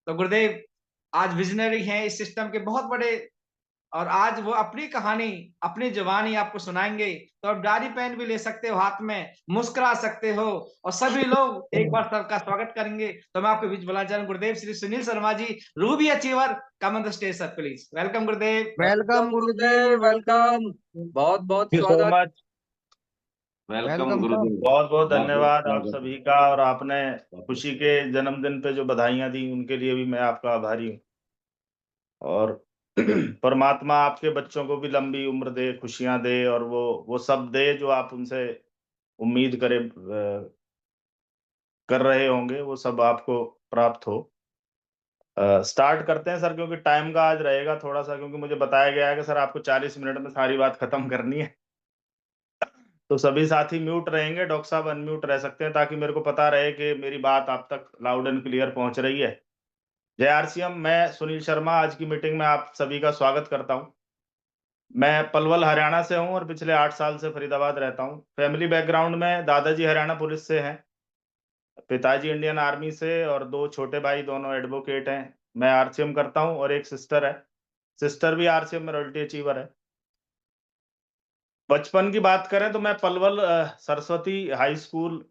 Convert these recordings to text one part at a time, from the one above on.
तो गुरुदेव आज विज़नरी हैं इस सिस्टम के बहुत बड़े और आज वो अपनी कहानी, अपनी ज़ुबानी आपको सुनाएँगे। तो आप डायरी पेन भी ले सकते हो हाथ में, मुस्कुरा सकते हो और सभी लोग एक बार सबका स्वागत करेंगे। तो मैं आपके बीच बुलाना चाह रहा हूँ Gurudev Shri Sunil Sharma ji, ruby achiever, come on the stage sir please. Welcome Gurudev. Welcome Guruji, welcome. बहुत-बहुत थैंक यू सो स्वागत। Much. Welcome welcome come. Gurudev. बहुत-बहुत बहुत-बहुत धन्यवाद आप स्वागत है। सभी का। और आपने खुशी के जन्मदिन पे जो बधाइयाँ दी, उनके लिए भी मैं आपका आभारी हूँ। और परमात्मा आपके बच्चों को भी लंबी उम्र दे, खुशियाँ दे और वो सब दे जो आप उनसे उम्मीद कर रहे होंगे, वो सब आपको प्राप्त हो। स्टार्ट करते हैं सर, क्योंकि टाइम का आज रहेगा थोड़ा-सा, क्योंकि मुझे बताया गया है कि सर आपको 40 मिनट में सारी बात खत्म करनी है। तो सभी साथी म्यूट रहेंगे, डॉक्टर साहब अनम्यूट रह सकते हैं, ताकि मेरे को पता रहे कि मेरी बात आप तक लाउड एंड क्लियर पहुंच रही है। जय आरसीएम। मैं सुनील शर्मा आज की मीटिंग में आप सभी का स्वागत करता हूं। मैं पलवल हरियाणा से हूं और पिछले 8 साल से फरीदाबाद रहता हूं। फैमिली बैकग्राउंड में दादाजी हरियाणा पुलिस से हैं, पिताजी इंडियन आर्मी से और 2 छोटे भाई दोनों एडवोकेट हैं। मैं आरसीएम करता हूं और एक सिस्टर है। सिस्टर भी आरसीएम में रॉयल्टी अचीवर है। बचपन की बात करें तो मैं Palwal Saraswati high school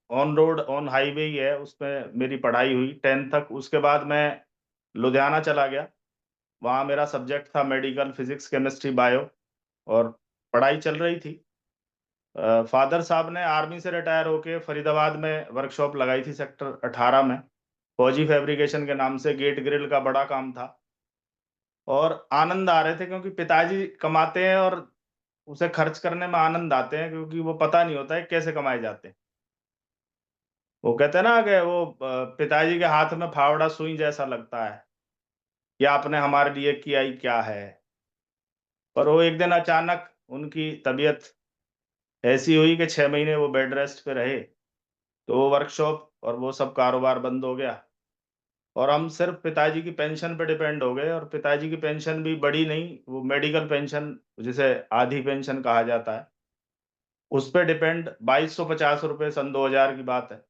on road on highway ही है, उसमें मेरी पढ़ाई हुई 10th तक। उसके बाद मैं लुधियाना चला गया। वहाँ मेरा सब्जेक्ट था मेडिकल, फिजिक्स, केमिस्ट्री, बायो और पढ़ाई चल रही थी। फादर साहब ने आर्मी से रिटायर होके फरीदाबाद में वर्कशॉप लगाई थी सेक्टर 18 में। फौजी फैब्रिकेशन के नाम से गेट ग्रिल का बड़ा काम था और आनंद आ रहे थे, क्योंकि पिताजी कमाते हैं और उसे खर्च करने में आनंद आते हैं, क्योंकि वो पता नहीं होता है कैसे कमाए जाते हैं। वो कहते हैं ना कि वो पिताजी के हाथ में फावड़ा सुई जैसा लगता है कि आपने हमारे लिए किया ही क्या है। पर वो एक दिन अचानक उनकी तबीयत ऐसी हुई कि 6 महीने वो बेड रेस्ट पे रहे। तो वो वर्कशॉप और वो सब कारोबार बंद हो गया और हम सिर्फ पिताजी की पेंशन पे डिपेंड हो गए। और पिताजी की पेंशन भी बड़ी नहीं, वो मेडिकल पेंशन जिसे आधी पेंशन कहा जाता है, उस पे डिपेंड 2250 रुपए सन 2000 की बात है।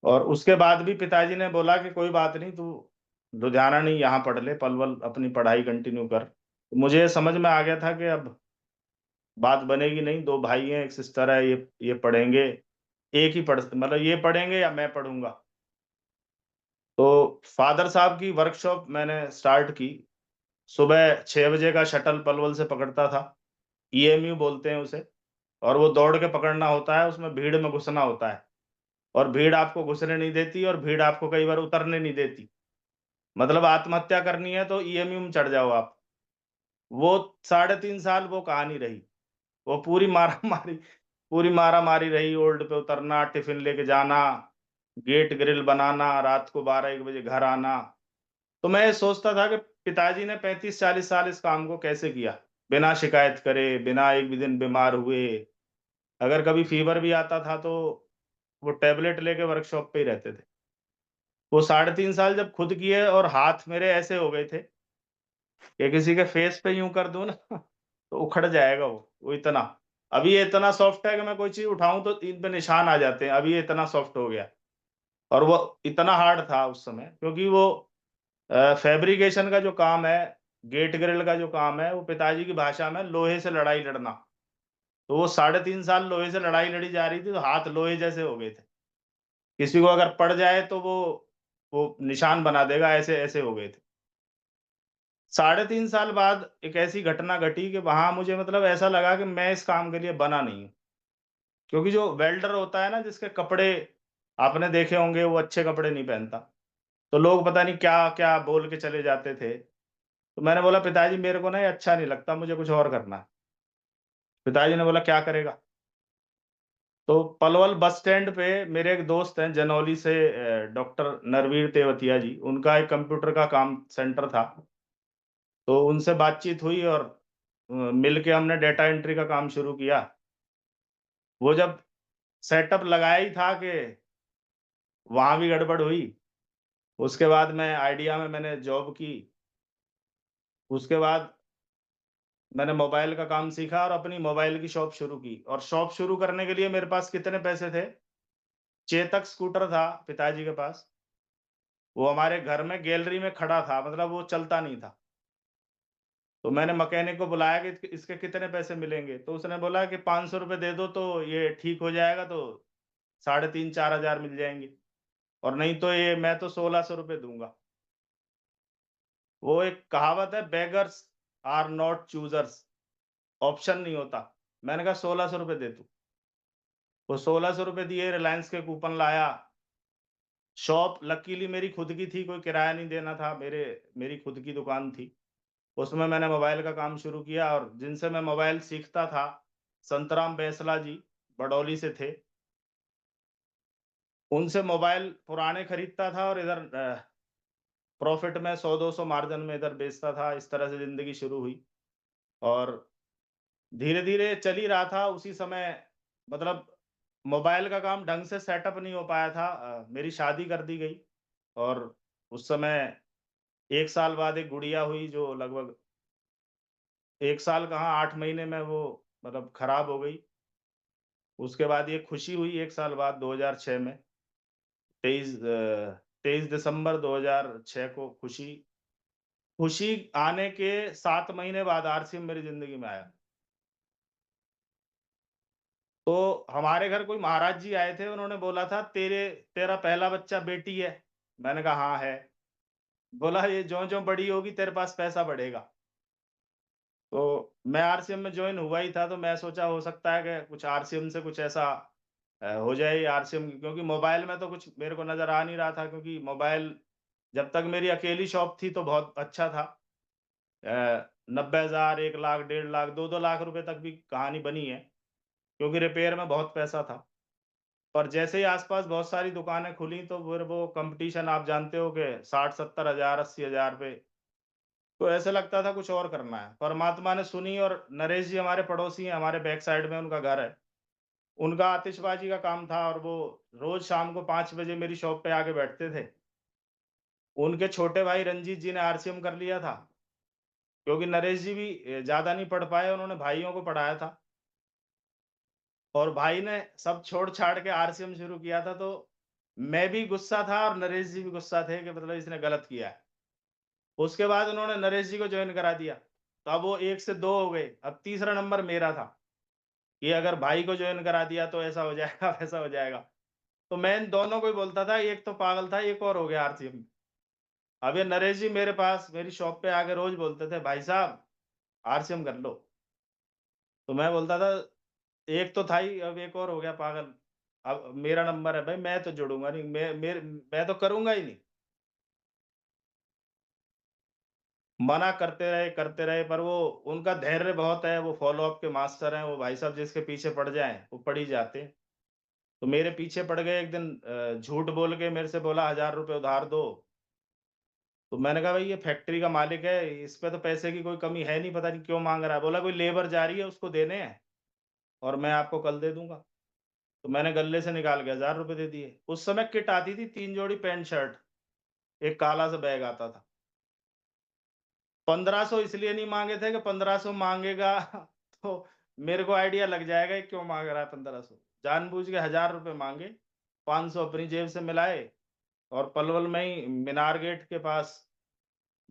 और उसके बाद भी पिताजी ने बोला कि कोई बात नहीं, तू लुधियाना नहीं यहाँ पढ़ ले, पलवल अपनी पढ़ाई कंटिन्यू कर। तो मुझे समझ में आ गया था कि अब बात बनेगी नहीं। 2 भाई हैं, 1 सिस्टर है, ये पढ़ेंगे, एक ही पढ़ मतलब ये पढ़ेंगे या मैं पढ़ूंगा। तो फादर साहब की वर्कशॉप मैंने स्टार्ट की। सुबह 6 बजे का शटल पलवल से पकड़ता था, ईएमयू बोलते हैं उसे। और वो दौड़ के पकड़ना होता है, उसमें भीड़ में घुसना होता है और भीड़ आपको घुसने नहीं देती और भीड़ आपको कई बार उतरने नहीं देती। मतलब आत्महत्या करनी है तो ईएमयू में चढ़ जाओ आप। वो 3.5 साल वो कहानी रही। वो पूरी मारा-मारी रही। ओल्ड पे उतरना, टिफ़िन लेके जाना, गेट ग्रिल बनाना, रात को 12-1 बजे घर आना। तो मैं ये सोचता था कि पिताजी ने 35-40 साल इस काम को कैसे किया? बिना शिकायत करे, बिना एक भी दिन बीमार हुए। अगर कभी फ़ीवर भी आता था तो वो टैबलेट लेके वर्कशॉप पे ही रहते थे। वो 3.5 साल जब खुद किए और हाथ मेरे ऐसे हो गए थे कि किसी के फेस पे यूँ कर दूँ ना तो उखड़ जाएगा वो इतना। अभी ये इतना सॉफ्ट है कि मैं कोई चीज़ उठाऊँ तो इन पे निशान आ जाते हैं, अभी ये इतना सॉफ्ट हो गया। और वो इतना हार्ड था उस समय, क्योंकि वो फैब्रिकेशन का जो काम है, गेट ग्रिल का जो काम है, वो पिताजी की भाषा में लोहे से लड़ाई लड़ना। तो वो 3.5 साल लोहे से लड़ाई लड़ी जा रही थी, तो हाथ लोहे जैसे हो गए थे। किसी को अगर पड़ जाए तो वो निशान बना देगा, ऐसे-ऐसे हो गए थे। 3.5 साल बाद एक ऐसी घटना घटी कि वहाँ मुझे मतलब ऐसा लगा कि मैं इस काम के लिए बना नहीं हूँ। क्योंकि जो वेल्डर होता है ना, जिसके कपड़े आपने देखे होंगे, वो अच्छे कपड़े नहीं पहनता। तो लोग पता नहीं क्या-क्या बोल के चले जाते थे। तो मैंने बोला पिताजी मेरे को ना ये अच्छा नहीं लगता, मुझे कुछ और करना है। पिताजी ने बोला क्या करेगा? तो पलवल बस स्टैंड पे मेरे एक दोस्त हैं जनौली से, डॉक्टर नरवीर तेवतिया जी, उनका एक कंप्यूटर का काम सेंटर था। तो उनसे बातचीत हुई और मिल के हमने डेटा एंट्री का काम शुरू किया। वो जब सेटअप लगाया ही था कि वहाँ भी गड़बड़ हुई। उसके बाद मैं आइडिया में मैंने जॉब की। उसके बाद मैंने मोबाइल का काम सीखा और अपनी मोबाइल की शॉप शुरू की। और शॉप शुरू करने के लिए मेरे पास कितने पैसे थे? चेतक स्कूटर था पिताजी के पास। वो हमारे घर में गैलरी में खड़ा था, मतलब वो चलता नहीं था। तो मैंने मैकेनिक को बुलाया कि इसके कितने पैसे मिलेंगे? तो उसने बोला कि 500 रुपए दे दो तो ये ठीक हो जाएगा, तो 3,500-4,000 मिल जाएंगे, और नहीं तो ये मैं तो 1,600 रुपए दूंगा। वो एक कहावत है, beggars are not choosers, option नहीं होता। मैंने कहा 1,600 रुपए दे तू। वो 1,600 रुपए दिए, रिलायंस के कूपन लाया। शॉप लकीली मेरी खुद की थी, कोई किराया नहीं देना था, मेरी खुद की दुकान थी। उसमें मैंने मोबाइल का काम शुरू किया, और जिनसे मैं मोबाइल सीखता था, संतराम बैसला जी बडौली से थे। उनसे मोबाइल पुराने खरीदता था और इधर प्रॉफिट में 100-200 मार्जिन में इधर बेचता था। इस तरह से जिंदगी शुरू हुई, और धीरे धीरे चल ही रहा था। उसी समय मतलब मोबाइल का काम ढंग से सेटअप नहीं हो पाया था। मेरी शादी कर दी गई, और उस समय 1 साल बाद एक गुड़िया हुई, जो लगभग 1 साल कहाँ 8 महीने में वो मतलब खराब हो गई। उसके बाद ये खुशी हुई 1 साल बाद, 2006 में 23 दिसंबर 2006 को खुशी खुशी आने के 7 महीने बाद आरसीएम मेरी जिंदगी में आया। तो हमारे घर कोई महाराज जी आए थे, उन्होंने बोला था तेरा पहला बच्चा बेटी है? मैंने कहा हाँ है। बोला ये ज्यो ज्यो बड़ी होगी तेरे पास पैसा बढ़ेगा। तो मैं आरसीएम में ज्वाइन हुआ ही था, तो मैं सोचा हो सकता है कि कुछ आरसीएम से कुछ ऐसा हो जाए आरसीएम, क्योंकि मोबाइल में तो कुछ मेरे को नजर आ नहीं रहा था, क्योंकि मोबाइल जब तक मेरी अकेली शॉप थी तो बहुत अच्छा था। 90,000, 1 लाख, 1.5 लाख, 2-2 लाख रुपए तक भी कहानी बनी है, क्योंकि रिपेयर में बहुत पैसा था। पर जैसे ही आसपास बहुत सारी दुकानें खुली, तो फिर वो कंपटीशन आप जानते हो कि 60-70 हजार, 80 हजार पे, तो ऐसे लगता था कुछ और करना है। परमात्मा ने सुनी, और नरेश जी हमारे पड़ोसी हैं, हमारे बैक साइड में उनका घर है। उनका आतिशबाजी का काम था, और वो रोज शाम को 5 बजे मेरी शॉप पे आके बैठते थे। उनके छोटे भाई रंजीत जी ने आरसीएम कर लिया था, क्योंकि नरेश जी भी ज्यादा नहीं पढ़ पाए, उन्होंने भाइयों को पढ़ाया था, और भाई ने सब छोड़ छाड़ के आरसीएम शुरू किया था। तो मैं भी गुस्सा था, और नरेश जी भी गुस्सा थे कि मतलब इसने गलत किया है। उसके बाद उन्होंने नरेश जी को ज्वाइन करा दिया, तो अब वो 1 से 2 हो गए। अब तीसरा नंबर मेरा था कि अगर भाई को ज्वाइन करा दिया तो ऐसा हो जाएगा वैसा हो जाएगा। तो मैं इन दोनों को ही बोलता था, एक तो पागल था, एक और हो गया आरसीएम। अब ये नरेश जी मेरे पास मेरी शॉप पे आके रोज बोलते थे, भाई साहब आरसीएम कर लो। तो मैं बोलता था, एक तो था ही, अब एक और हो गया पागल। अब मेरा नंबर है भाई, मैं तो जुड़ूंगा नहीं, मैं तो करूंगा ही नहीं। मना करते रहे, पर वो उनका धैर्य बहुत है, वो फॉलो अप के मास्टर हैं। वो भाई साहब जिसके पीछे पड़ जाएं वो पड़ ही जाते हैं। तो मेरे पीछे पड़ गए एक दिन, झूठ बोल के मेरे से बोला 1,000 रुपए उधार दो। तो मैंने कहा भाई ये फैक्ट्री का मालिक है, इस पे तो पैसे की कोई कमी है नहीं, पता नहीं क्यों मांग रहा है। बोला कोई लेबर जा रही है उसको देने हैं, और मैं आपको कल दे दूंगा। तो मैंने गल्ले से निकाल के 1,000 रुपए दे दिए। उस समय किट आती थी, 3 जोड़ी पैंट शर्ट, एक काला सा बैग आता था। 1,500 इसलिए नहीं मांगे थे कि 1,500 मांगेगा तो मेरे को आइडिया लग जाएगा ये क्यों मांग रहा है 1,500। जानबूझ के 1,000 रुपए मांगे, 500 अपनी जेब से मिलाए, और पलवल में ही मीनार गेट के पास,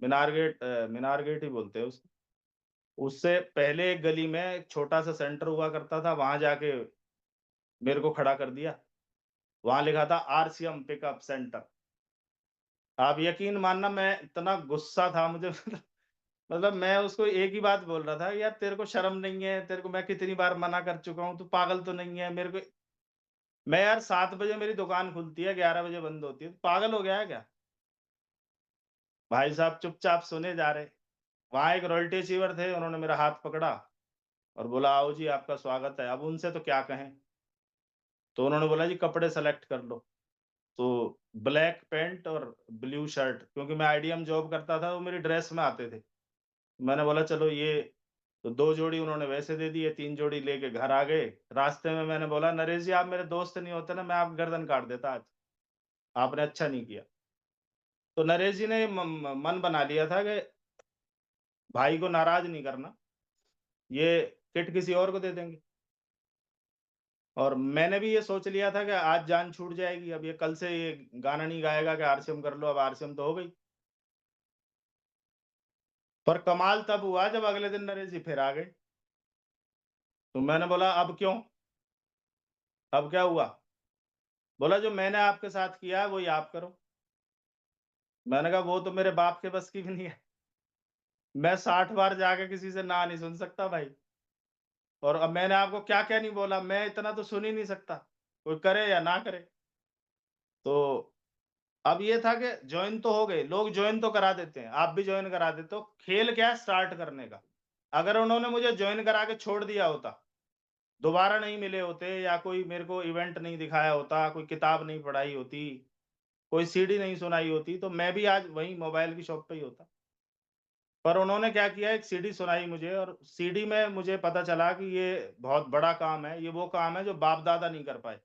मीनार गेट ही बोलते हैं उसको, उससे पहले एक गली में एक छोटा सा सेंटर हुआ करता था, वहां जाके मेरे को खड़ा कर दिया। वहां लिखा था आरसीएम पिकअप सेंटर। आप यकीन मानना, मैं इतना गुस्सा था मुझे मतलब मैं उसको एक ही बात बोल रहा था, यार तेरे को शर्म नहीं है? तेरे को मैं कितनी बार मना कर चुका हूँ, तू पागल तो नहीं है? मेरे को मैं यार 7 बजे मेरी दुकान खुलती है, 11 बजे बंद होती है, तो पागल हो गया है क्या? भाई साहब चुपचाप सुने जा रहे। वहां एक रॉयल्टी अचीवर थे, उन्होंने मेरा हाथ पकड़ा और बोला आओ जी आपका स्वागत है। अब उनसे तो क्या कहें। तो उन्होंने बोला जी कपड़े सेलेक्ट कर लो। तो ब्लैक पैंट और ब्लू शर्ट, क्योंकि मैं आईडीएम जॉब करता था, वो मेरी ड्रेस में आते थे। मैंने बोला चलो ये, तो 2 जोड़ी उन्होंने वैसे दे दिए, 3 जोड़ी लेके घर आ गए। रास्ते में मैंने बोला नरेश जी आप मेरे दोस्त नहीं होते ना, मैं आप गर्दन काट देता आज, आपने अच्छा नहीं किया। तो नरेश जी ने मन बना लिया था कि भाई को नाराज नहीं करना, ये किट किसी और को दे देंगे। और मैंने भी ये सोच लिया था कि आज जान छूट जाएगी, अब ये कल से ये गाना नहीं गाएगा कि आरसीएम कर लो, अब आरसीएम तो हो गई। पर कमाल तब हुआ जब अगले दिन नरेश जी फिर आ गए। तो मैंने बोला अब क्यों, अब क्या हुआ? बोला जो मैंने आपके साथ किया है वही आप करो। मैंने कहा वो तो मेरे बाप के बस की भी नहीं है, मैं 60 बार जाके किसी से ना नहीं सुन सकता भाई। और अब मैंने आपको क्या क्या नहीं बोला, मैं इतना तो सुन ही नहीं सकता, कोई करे या ना करे। तो अब ये था कि ज्वाइन तो हो गए, लोग ज्वाइन तो करा देते हैं, आप भी ज्वाइन करा देते हो, खेल क्या है स्टार्ट करने का। अगर उन्होंने मुझे ज्वाइन करा के छोड़ दिया होता, दोबारा नहीं मिले होते, या कोई मेरे को इवेंट नहीं दिखाया होता, कोई किताब नहीं पढ़ाई होती, कोई सीडी नहीं सुनाई होती, तो मैं भी आज वहीं मोबाइल की शॉप पे ही होता। पर उन्होंने क्या किया, एक सीडी सुनाई मुझे, और सीडी में मुझे पता चला कि ये बहुत बड़ा काम है, ये वो काम है जो बाप दादा नहीं कर पाए।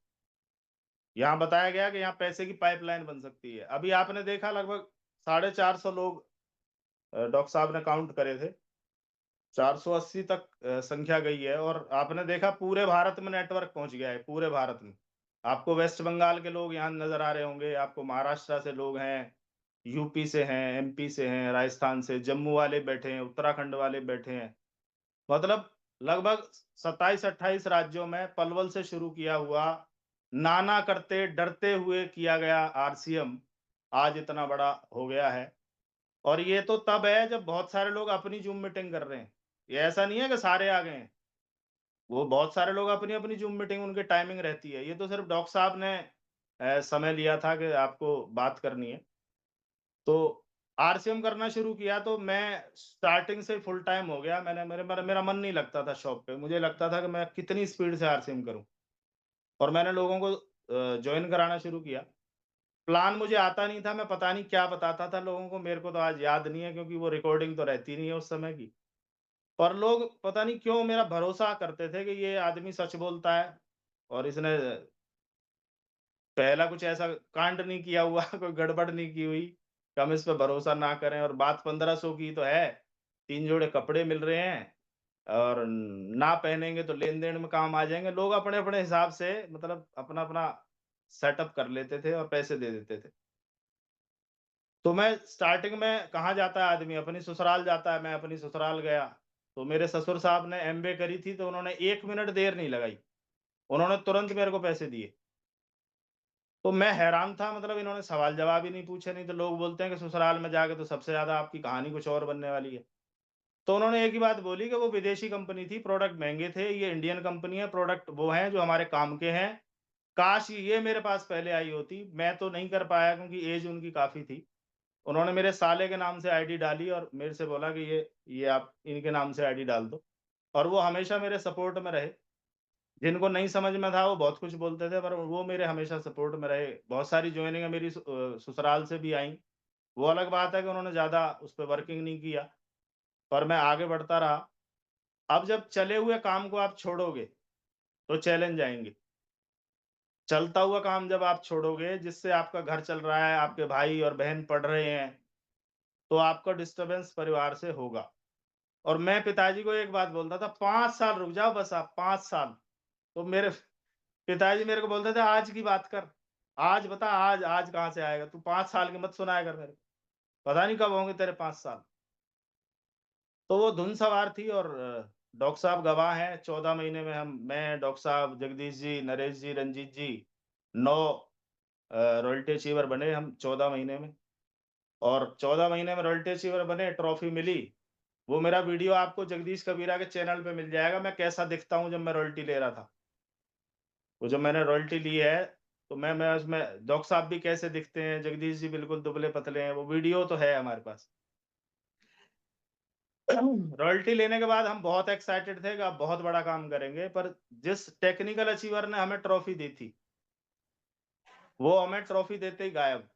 यहाँ बताया गया कि यहाँ पैसे की पाइपलाइन बन सकती है। अभी आपने देखा लगभग 450 लोग डॉक्टर साहब ने काउंट करे थे, 480 तक संख्या गई है। और आपने देखा पूरे भारत में नेटवर्क पहुंच गया है, पूरे भारत में। आपको वेस्ट बंगाल के लोग यहाँ नजर आ रहे होंगे, आपको महाराष्ट्र से लोग हैं, यूपी से हैं, एमपी से हैं, राजस्थान से, जम्मू वाले बैठे हैं, उत्तराखंड वाले बैठे हैं। मतलब लगभग 27-28 राज्यों में पलवल से शुरू किया हुआ, नाना करते डरते हुए किया गया आरसीएम आज इतना बड़ा हो गया है। और ये तो तब है जब बहुत सारे लोग अपनी जूम मीटिंग कर रहे हैं, ये ऐसा नहीं है कि सारे आ गए हैं। वो बहुत सारे लोग अपनी अपनी जूम मीटिंग, उनकी टाइमिंग रहती है। ये तो सिर्फ डॉक्टर साहब ने समय लिया था कि आपको बात करनी है। तो आरसीएम करना शुरू किया तो मैं स्टार्टिंग से फुल टाइम हो गया। मेरा मन नहीं लगता था शॉप पे, मुझे लगता था कि मैं कितनी स्पीड से आरसीएम करूं। और मैंने लोगों को ज्वाइन कराना शुरू किया। प्लान मुझे आता नहीं था, मैं पता नहीं क्या बताता था लोगों को, मेरे को तो आज याद नहीं है, क्योंकि वो रिकॉर्डिंग तो रहती नहीं है उस समय की। पर लोग पता नहीं क्यों मेरा भरोसा करते थे कि ये आदमी सच बोलता है, और इसने पहला कुछ ऐसा कांड नहीं किया हुआ कोई गड़बड़ नहीं की हुई कि हम इस पे भरोसा ना करें। और बात 1500 की तो है, 3 जोड़े कपड़े मिल रहे हैं, और ना पहनेंगे तो लेन देन में काम आ जाएंगे। लोग अपने अपने हिसाब से मतलब अपना अपना सेटअप कर लेते थे और पैसे दे देते थे। तो मैं स्टार्टिंग में, कहाँ जाता है आदमी, अपनी ससुराल जाता है, मैं अपनी ससुराल गया। तो मेरे ससुर साहब ने एमबीए करी थी, तो उन्होंने 1 मिनट देर नहीं लगाई, उन्होंने तुरंत मेरे को पैसे दिए। तो मैं हैरान था, मतलब इन्होंने सवाल जवाब ही नहीं पूछे। नहीं तो लोग बोलते हैं कि ससुराल में जाके तो सबसे ज्यादा आपकी कहानी कुछ और बनने वाली है। तो उन्होंने एक ही बात बोली कि वो विदेशी कंपनी थी, प्रोडक्ट महंगे थे, ये इंडियन कंपनी है, प्रोडक्ट वो हैं जो हमारे काम के हैं। काश ये मेरे पास पहले आई होती। मैं तो नहीं कर पाया क्योंकि एज उनकी काफी थी। उन्होंने मेरे साले के नाम से आईडी डाली और मेरे से बोला कि ये आप इनके नाम से आईडी डाल दो। और वो हमेशा मेरे सपोर्ट में रहे। जिनको नहीं समझ में था वो बहुत कुछ बोलते थे, पर वो मेरे हमेशा सपोर्ट में रहे। बहुत सारी ज्वाइनिंग मेरी ससुराल से भी आई। वो अलग बात है कि उन्होंने ज्यादा उस पर वर्किंग नहीं किया, पर मैं आगे बढ़ता रहा। अब जब चले हुए काम को आप छोड़ोगे तो चैलेंज आएंगे। चलता हुआ काम जब आप छोड़ोगे, जिससे आपका घर चल रहा है, आपके भाई और बहन पढ़ रहे हैं, तो आपका डिस्टरबेंस परिवार से होगा। और मैं पिताजी को एक बात बोलता था, 5 साल रुक जाओ बस, आप 5 साल। तो मेरे पिताजी मेरे को बोलते थे आज की बात कर, आज बता, आज आज कहाँ से आएगा तू, 5 साल की मत सुनाया कर मेरे को, पता नहीं कब होंगे तेरे 5 साल। तो वो धुन सवार थी। और डॉक्टर साहब गवाह हैं, 14 महीने में मैं, डॉक्टर साहब, जगदीश जी, नरेश जी, रंजीत जी, 9 रॉयल्टी अचीवर बने हम 14 महीने में। और 14 महीने में रॉयल्टी अचीवर बने, ट्रॉफी मिली। वो मेरा वीडियो आपको जगदीश कबीरा के चैनल पे मिल जाएगा, मैं कैसा दिखता हूँ जब मैं रॉयल्टी ले रहा था। वो जब मैंने रॉयल्टी ली है, तो मैं उसमें, डॉक्टर साहब भी कैसे दिखते हैं, जगदीश जी बिल्कुल दुबले पतले हैं, वो वीडियो तो है हमारे पास। रॉयल्टी लेने के बाद हम बहुत एक्साइटेड थे कि अब बहुत बड़ा काम करेंगे। पर जिस टेक्निकल अचीवर ने हमें ट्रॉफी दी थी, वो हमें ट्रॉफी देते ही गायब।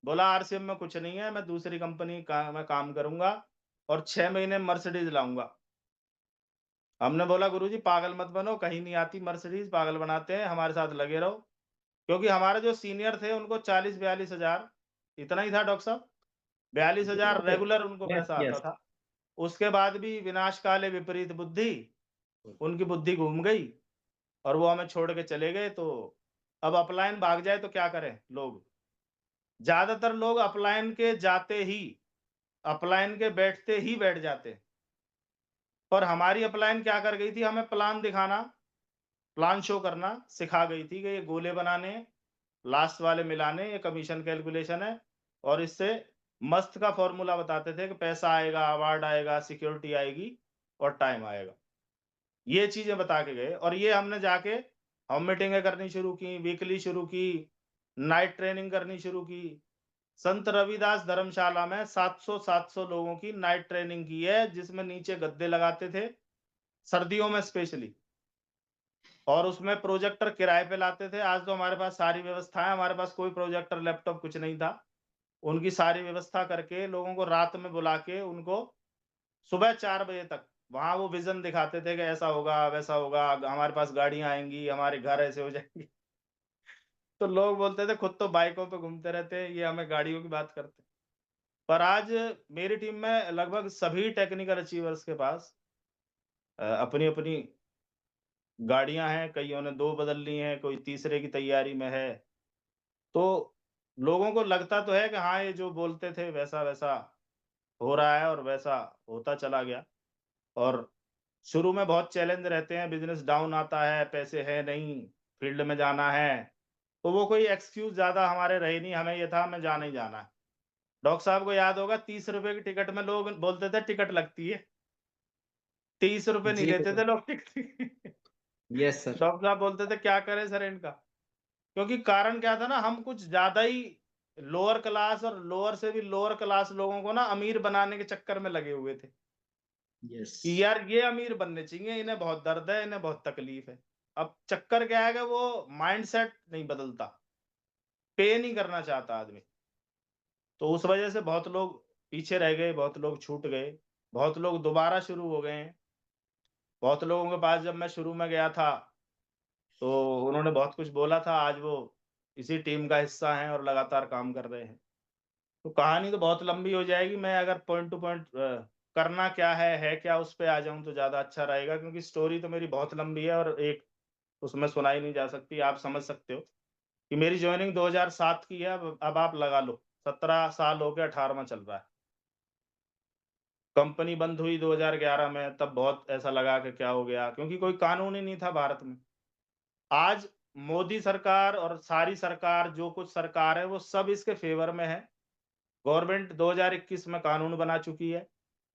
बोला आरसीएम में कुछ नहीं है, मैं दूसरी कंपनी में काम करूंगा और 6 महीने में मर्सिडीज लाऊंगा। हमने बोला गुरुजी पागल मत बनो, कहीं नहीं आती मर्सिडीज, पागल बनाते हैं, हमारे साथ लगे रहो। क्योंकि हमारे जो सीनियर थे उनको 40-42 हजार, इतना ही था डॉक्टर साहब, 42 हजार रेगुलर उनको यस पैसा आता यस। था। उसके बाद भी विनाश काले विपरीत बुद्धि, उनकी बुद्धि घूम गई। और वो हमें छोड़ के चले गए। तो अब अपलाइन भाग जाए तो क्या करें लोग? ज्यादातर लोग अपलाइन के जाते ही, अपलाइन के बैठते ही बैठ जाते। पर हमारी अपलाइन क्या कर गई थी, हमें प्लान दिखाना, प्लान शो करना सिखा गई थी कि ये गोले बनाने, लास्ट वाले मिलाने, ये कमीशन कैलकुलेशन है। और इससे मस्त का फॉर्मूला बताते थे कि पैसा आएगा, अवार्ड आएगा, सिक्योरिटी आएगी और टाइम आएगा। ये चीजें बता के गए। और ये हमने जाके हम मीटिंगें करनी शुरू की, वीकली शुरू की, नाइट ट्रेनिंग करनी शुरू की। संत रविदास धर्मशाला में 700 लोगों की नाइट ट्रेनिंग की है, जिसमें नीचे गद्दे लगाते थे सर्दियों में स्पेशली, और उसमें प्रोजेक्टर किराए पे लाते थे। आज तो हमारे पास सारी व्यवस्था है, हमारे पास कोई प्रोजेक्टर लैपटॉप कुछ नहीं था। उनकी सारी व्यवस्था करके लोगों को रात में बुला के उनको सुबह 4 बजे तक वहां वो विजन दिखाते थे कि ऐसा होगा, वैसा होगा, हमारे पास गाड़ियां आएंगी, हमारे घर ऐसे हो जाएंगे। तो लोग बोलते थे खुद तो बाइकों पे घूमते रहते हैं, ये हमें गाड़ियों की बात करते। पर आज मेरी टीम में लगभग सभी टेक्निकल अचीवर्स के पास अपनी अपनी गाड़ियां हैं, कईयों ने 2 बदल ली हैं, कोई तीसरे की तैयारी में है। तो लोगों को लगता तो है कि हाँ, ये जो बोलते थे वैसा वैसा हो रहा है और वैसा होता चला गया। और शुरू में बहुत चैलेंज रहते हैं, बिजनेस डाउन आता है, पैसे है नहीं, फील्ड में जाना है, तो वो कोई एक्सक्यूज ज्यादा हमारे रहे नहीं। हमें ये था हमें जाना ही जाना है। डॉक्टर साहब को याद होगा, 30 रुपए की टिकट में लोग बोलते थे टिकट लगती है, 30 रुपए नहीं जी लेते थे लोग टिकट। Yes sir. डॉक्टर साहब बोलते थे क्या करें सर इनका, क्योंकि कारण क्या था ना, हम कुछ ज्यादा ही लोअर क्लास और लोअर से भी लोअर क्लास लोगों को ना अमीर बनाने के चक्कर में लगे हुए थे यस कि यार ये अमीर बनने चाहिए, इन्हें बहुत दर्द है, इन्हें बहुत तकलीफ है। अब चक्कर क्या है कि वो माइंडसेट नहीं बदलता, पे नहीं करना चाहता आदमी। तो उस वजह से बहुत लोग पीछे रह गए, बहुत लोग छूट गए, बहुत लोग दोबारा शुरू हो गए हैं। बहुत लोगों के पास जब मैं शुरू में गया था तो उन्होंने बहुत कुछ बोला था, आज वो इसी टीम का हिस्सा हैं और लगातार काम कर रहे हैं। तो कहानी तो बहुत लंबी हो जाएगी, मैं अगर पॉइंट टू पॉइंट करना क्या है क्या, उस पे आ जाऊं तो ज्यादा अच्छा रहेगा, क्योंकि स्टोरी तो मेरी बहुत लंबी है और एक उसमें सुनाई नहीं जा सकती। आप समझ सकते हो कि मेरी ज्वाइनिंग 2007 की है। अब आप लगा लो 17 साल हो गए, 18वां चल रहा है। कंपनी बंद हुई 2011 में, तब बहुत ऐसा लगा कि क्या हो गया, क्योंकि कोई कानून ही नहीं था भारत में। आज मोदी सरकार और सारी सरकार, जो कुछ सरकार है, वो सब इसके फेवर में है। गवर्नमेंट 2021 में कानून बना चुकी है,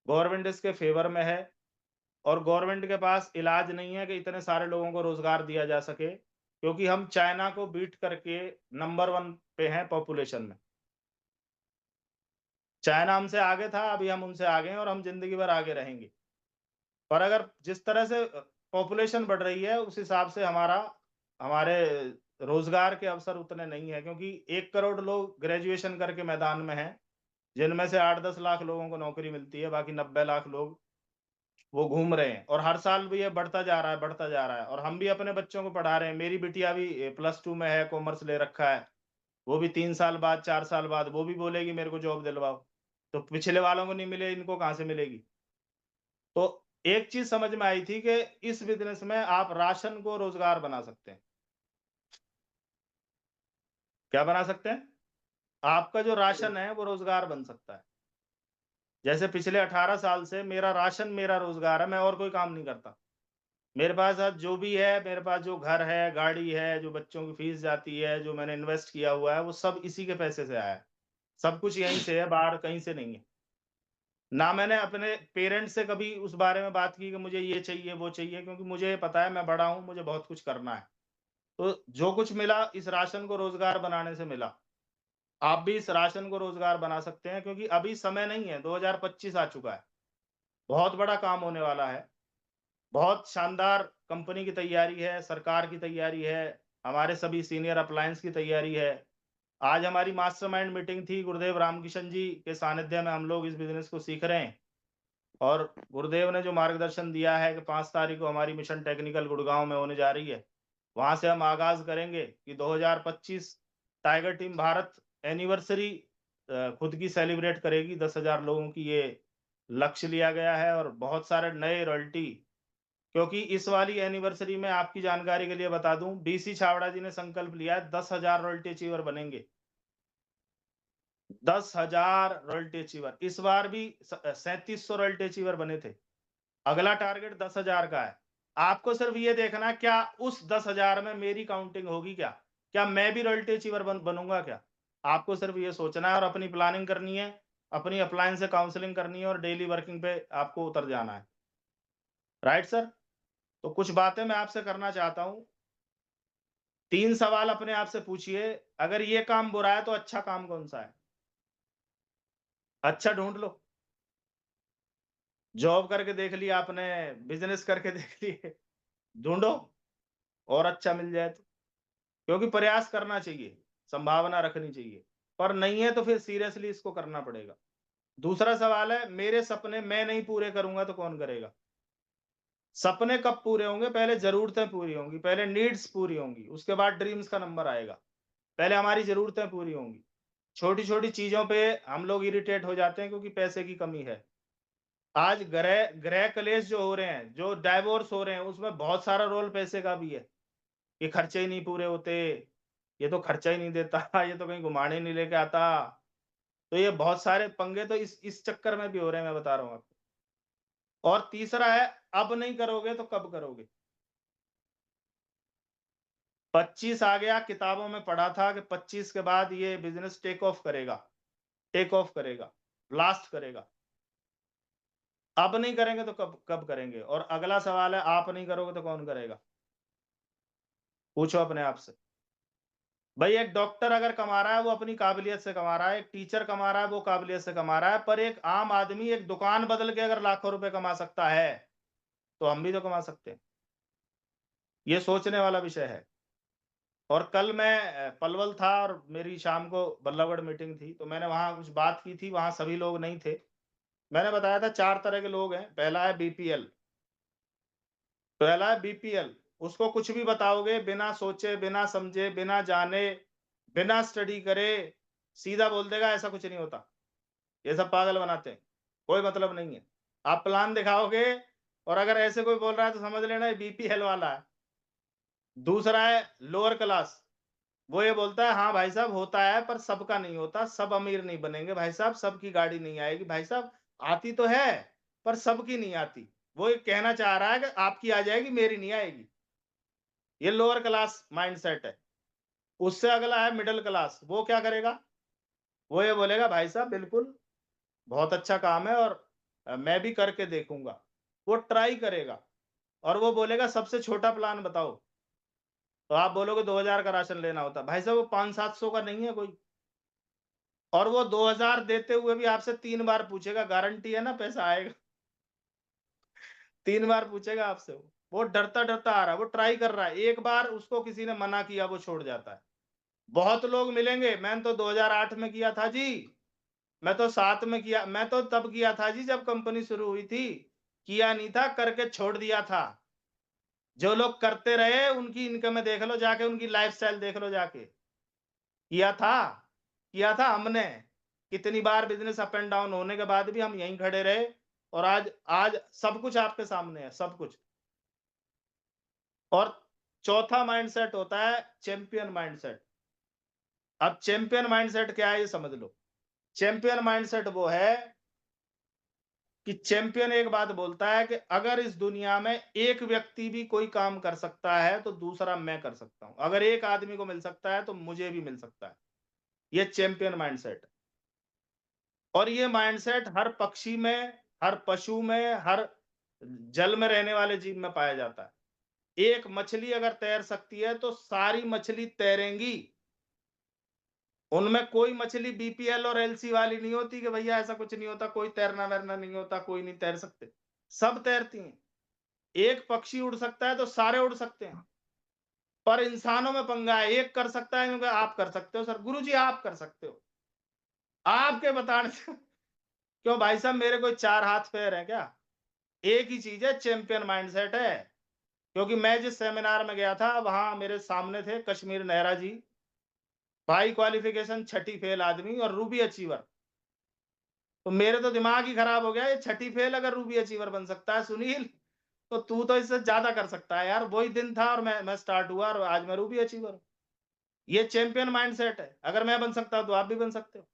गवर्नमेंट इसके फेवर में है। और गवर्नमेंट के पास इलाज नहीं है कि इतने सारे लोगों को रोजगार दिया जा सके, क्योंकि हम चाइना को बीट करके नंबर 1 पे हैं पॉपुलेशन में। चाइना हमसे आगे था, अभी हम उनसे आगे हैं और हम जिंदगी भर आगे रहेंगे। पर अगर जिस तरह से पॉपुलेशन बढ़ रही है, उस हिसाब से हमारे रोजगार के अवसर उतने नहीं है, क्योंकि 1 करोड़ लोग ग्रेजुएशन करके मैदान में हैं, जिनमें से 8-10 लाख लोगों को नौकरी मिलती है, बाकी 90 लाख लोग वो घूम रहे हैं। और हर साल भी ये बढ़ता जा रहा है, बढ़ता जा रहा है। और हम भी अपने बच्चों को पढ़ा रहे हैं। मेरी बिटिया भी +2 में है, कॉमर्स ले रखा है। वो भी 3 साल बाद, 4 साल बाद वो भी बोलेगी मेरे को जॉब दिलवाओ। तो पिछले वालों को नहीं मिले, इनको कहाँ से मिलेगी? तो एक चीज समझ में आई थी कि इस बिजनेस में आप राशन को रोजगार बना सकते हैं। क्या बना सकते हैं? आपका जो राशन है वो रोजगार बन सकता है। जैसे पिछले 18 साल से मेरा राशन मेरा रोजगार है, मैं और कोई काम नहीं करता। मेरे पास आज जो भी है, मेरे पास जो घर है, गाड़ी है, जो बच्चों की फीस जाती है, जो मैंने इन्वेस्ट किया हुआ है, वो सब इसी के पैसे से आया है। सब कुछ यहीं से है, बाहर कहीं से नहीं है। ना मैंने अपने पेरेंट्स से कभी उस बारे में बात की कि मुझे ये चाहिए वो चाहिए, क्योंकि मुझे पता है मैं बड़ा हूं, मुझे बहुत कुछ करना है। तो जो कुछ मिला इस राशन को रोजगार बनाने से मिला। आप भी इस राशन को रोजगार बना सकते हैं, क्योंकि अभी समय नहीं है, 2025 आ चुका है। बहुत बड़ा काम होने वाला है। बहुत शानदार कंपनी की तैयारी है, सरकार की तैयारी है, हमारे सभी सीनियर अप्लायंस की तैयारी है। आज हमारी मास्टरमाइंड मीटिंग थी, गुरुदेव रामकिशन जी के सानिध्य में हम लोग इस बिजनेस को सीख रहे हैं। और गुरुदेव ने जो मार्गदर्शन दिया है कि 5 तारीख को हमारी मिशन टेक्निकल गुड़गांव में होने जा रही है, वहां से हम आगाज करेंगे कि 2025 टाइगर टीम भारत एनिवर्सरी खुद की सेलिब्रेट करेगी। 10,000 लोगों की ये लक्ष्य लिया गया है और बहुत सारे नए रॉयल्टी क्योंकि इस वाली एनिवर्सरी में आपकी जानकारी के लिए बता दूं, बीसी छावड़ा जी ने संकल्प लिया है 10,000 रॉयल्टी अचीवर बनेंगे। 10,000 रॉयल्टी अचीवर। इस बार भी 3700 रॉयल्टी अचीवर बने थे। अगला टारगेट 10,000 का है। आपको सिर्फ ये देखना, क्या उस 10,000 में मेरी काउंटिंग होगी क्या मैं भी रॉयल्टी अचीवर बनूंगा क्या? आपको सिर्फ ये सोचना है और अपनी प्लानिंग करनी है, अपनी अप्लायंस से काउंसलिंग करनी है और डेली वर्किंग पे आपको उतर जाना है। Right sir? तो कुछ बातें मैं आपसे करना चाहता हूं। 3 सवाल अपने आप से पूछिए, अगर ये काम बुरा है तो अच्छा काम कौन सा है? अच्छा ढूंढ लो। जॉब करके देख लिया आपने, बिजनेस करके देख लिए, ढूंढो और अच्छा मिल जाए तो। क्योंकि प्रयास करना चाहिए, संभावना रखनी चाहिए, पर नहीं है तो फिर सीरियसली इसको करना पड़ेगा। दूसरा सवाल है, मेरे सपने मैं नहीं पूरे करूंगा तो कौन करेगा? सपने कब पूरे होंगे? पहले जरूरतें पूरी होंगी, पहले नीड्स पूरी होंगी, उसके बाद ड्रीम्स का नंबर आएगा। पहले हमारी जरूरतें पूरी होंगी। छोटी छोटी चीजों पे हम लोग इरिटेट हो जाते हैं क्योंकि पैसे की कमी है। आज गृह गृह कलेश जो हो रहे हैं, जो डाइवोर्स हो रहे हैं, उसमें बहुत सारा रोल पैसे का भी है। ये खर्चे ही नहीं पूरे होते, ये तो खर्चा ही नहीं देता, ये तो कहीं घुमाने नहीं लेके आता। तो ये बहुत सारे पंगे तो इस चक्कर में भी हो रहे हैं, मैं बता रहा हूं आपको। और तीसरा है, अब नहीं करोगे तो कब करोगे? 25 आ गया, किताबों में पढ़ा था कि 25 के बाद ये बिजनेस टेक ऑफ करेगा, ब्लास्ट करेगा। अब नहीं करेंगे तो कब कब करेंगे? और अगला सवाल है, आप नहीं करोगे तो कौन करेगा? पूछो अपने आप से। भाई एक डॉक्टर अगर कमा रहा है वो अपनी काबिलियत से कमा रहा है, एक टीचर कमा रहा है वो काबिलियत से कमा रहा है, पर एक आम आदमी एक दुकान बदल के अगर लाखों रुपए कमा सकता है तो हम भी तो कमा सकते हैं। ये सोचने वाला विषय है। और कल मैं पलवल था और मेरी शाम को बल्लभगढ़ मीटिंग थी, तो मैंने वहां कुछ बात की थी, वहां सभी लोग नहीं थे। मैंने बताया था 4 तरह के लोग हैं। पहला है बीपीएल। उसको कुछ भी बताओगे, बिना सोचे, बिना समझे, बिना जाने, बिना स्टडी करे सीधा बोल देगा ऐसा कुछ नहीं होता, ये सब पागल बनाते हैं, कोई मतलब नहीं है। आप प्लान दिखाओगे और अगर ऐसे कोई बोल रहा है तो समझ लेना ये बीपीएल वाला है। दूसरा है लोअर क्लास। वो ये बोलता है हाँ भाई साहब होता है पर सबका नहीं होता, सब अमीर नहीं बनेंगे भाई साहब, सबकी गाड़ी नहीं आएगी भाई साहब, आती तो है पर सबकी नहीं आती। वो ये कहना चाह रहा है कि आपकी आ जाएगी, मेरी नहीं आएगी। ये लोअर क्लास माइंडसेट है। उससे अगला है मिडिल क्लास। वो क्या करेगा? वो ये बोलेगा भाई साहब बिल्कुल बहुत अच्छा काम है और मैं भी करके देखूंगा। वो ट्राई करेगा और वो बोलेगा सबसे छोटा प्लान बताओ। तो आप बोलोगे 2000 का राशन लेना होता, भाई साहब वो 500-700 का नहीं है कोई। और वो 2000 देते हुए भी आपसे 3 बार पूछेगा, गारंटी है ना पैसा आएगा? 3 बार पूछेगा आपसे। वो डरता डरता आ रहा है, वो ट्राई कर रहा है। एक बार उसको किसी ने मना किया, वो छोड़ जाता है। बहुत लोग मिलेंगे, मैंने तो 2008 में किया था जी, मैं तो 7 में किया, मैं तो तब किया था जी जब कंपनी शुरू हुई थी, किया नहीं था, करके छोड़ दिया था। जो लोग करते रहे उनकी इनकम देख लो जाके, उनकी लाइफस्टाइल देख लो जाके। किया था हमने। कितनी बार बिजनेस अप एंड डाउन होने के बाद भी हम यहीं खड़े रहे और आज आज सब कुछ आपके सामने है, सब कुछ। और चौथा माइंडसेट होता है चैंपियन माइंडसेट। अब चैंपियन माइंडसेट क्या है ये समझ लो। चैंपियन माइंडसेट वो है कि चैंपियन एक बात बोलता है कि अगर इस दुनिया में एक व्यक्ति भी कोई काम कर सकता है तो दूसरा मैं कर सकता हूं। अगर एक आदमी को मिल सकता है तो मुझे भी मिल सकता है। ये चैंपियन माइंडसेट। और ये माइंडसेट हर पक्षी में, हर पशु में, हर जल में रहने वाले जीव में पाया जाता है। एक मछली अगर तैर सकती है तो सारी मछली तैरेंगी। उनमें कोई मछली बीपीएल और एलसी वाली नहीं होती कि भैया ऐसा कुछ नहीं होता, कोई तैरना वैरना नहीं होता, कोई नहीं तैर सकते, सब तैरती हैं। एक पक्षी उड़ सकता है तो सारे उड़ सकते हैं। पर इंसानों में पंगा है, एक कर सकता है क्योंकि आप कर सकते हो सर, गुरुजी आप कर सकते हो, आपके बताने से क्यों भाई साहब, मेरे कोई 4 हाथ पैर है क्या? एक ही चीज है, चैंपियन माइंडसेट है। क्योंकि मैं जिस सेमिनार में गया था वहां मेरे सामने थे कश्मीर नेहरा जी, भाई क्वालिफिकेशन 6ठी फेल आदमी और रूबी अचीवर। तो मेरे तो दिमाग ही खराब हो गया, ये 6ठी फेल अगर रूबी अचीवर बन सकता है सुनील, तो तू तो इससे ज्यादा कर सकता है यार। वही दिन था और मैं स्टार्ट हुआ और आज मैं रूबी अचीवर हूँ। ये चैंपियन माइंडसेट है। अगर मैं बन सकता हूं तो आप भी बन सकते हो।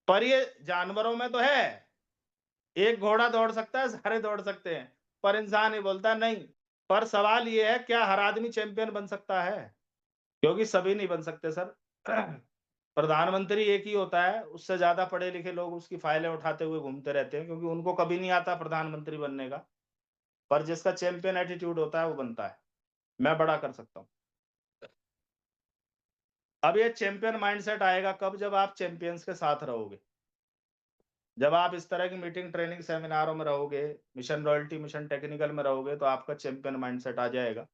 पर ये जानवरों में तो है, एक घोड़ा दौड़ सकता है, सारे दौड़ सकते हैं, पर इंसान ही बोलता नहीं। पर सवाल ये है, क्या हर आदमी चैंपियन बन सकता है? क्योंकि सभी नहीं बन सकते सर। प्रधानमंत्री एक ही होता है, उससे ज्यादा पढ़े लिखे लोग उसकी फाइलें उठाते हुए घूमते रहते हैं, क्योंकि उनको कभी नहीं आता प्रधानमंत्री बनने का। पर जिसका चैंपियन एटीट्यूड होता है वो बनता है। मैं बड़ा कर सकता हूँ। अब ये चैंपियन माइंडसेट आएगा कब? जब आप चैंपियंस के साथ रहोगे, जब आप इस तरह की मीटिंग ट्रेनिंग सेमिनारों में रहोगे, मिशन रॉयल्टी मिशन टेक्निकल में रहोगे, तो आपका चैंपियन माइंडसेट आ जाएगा।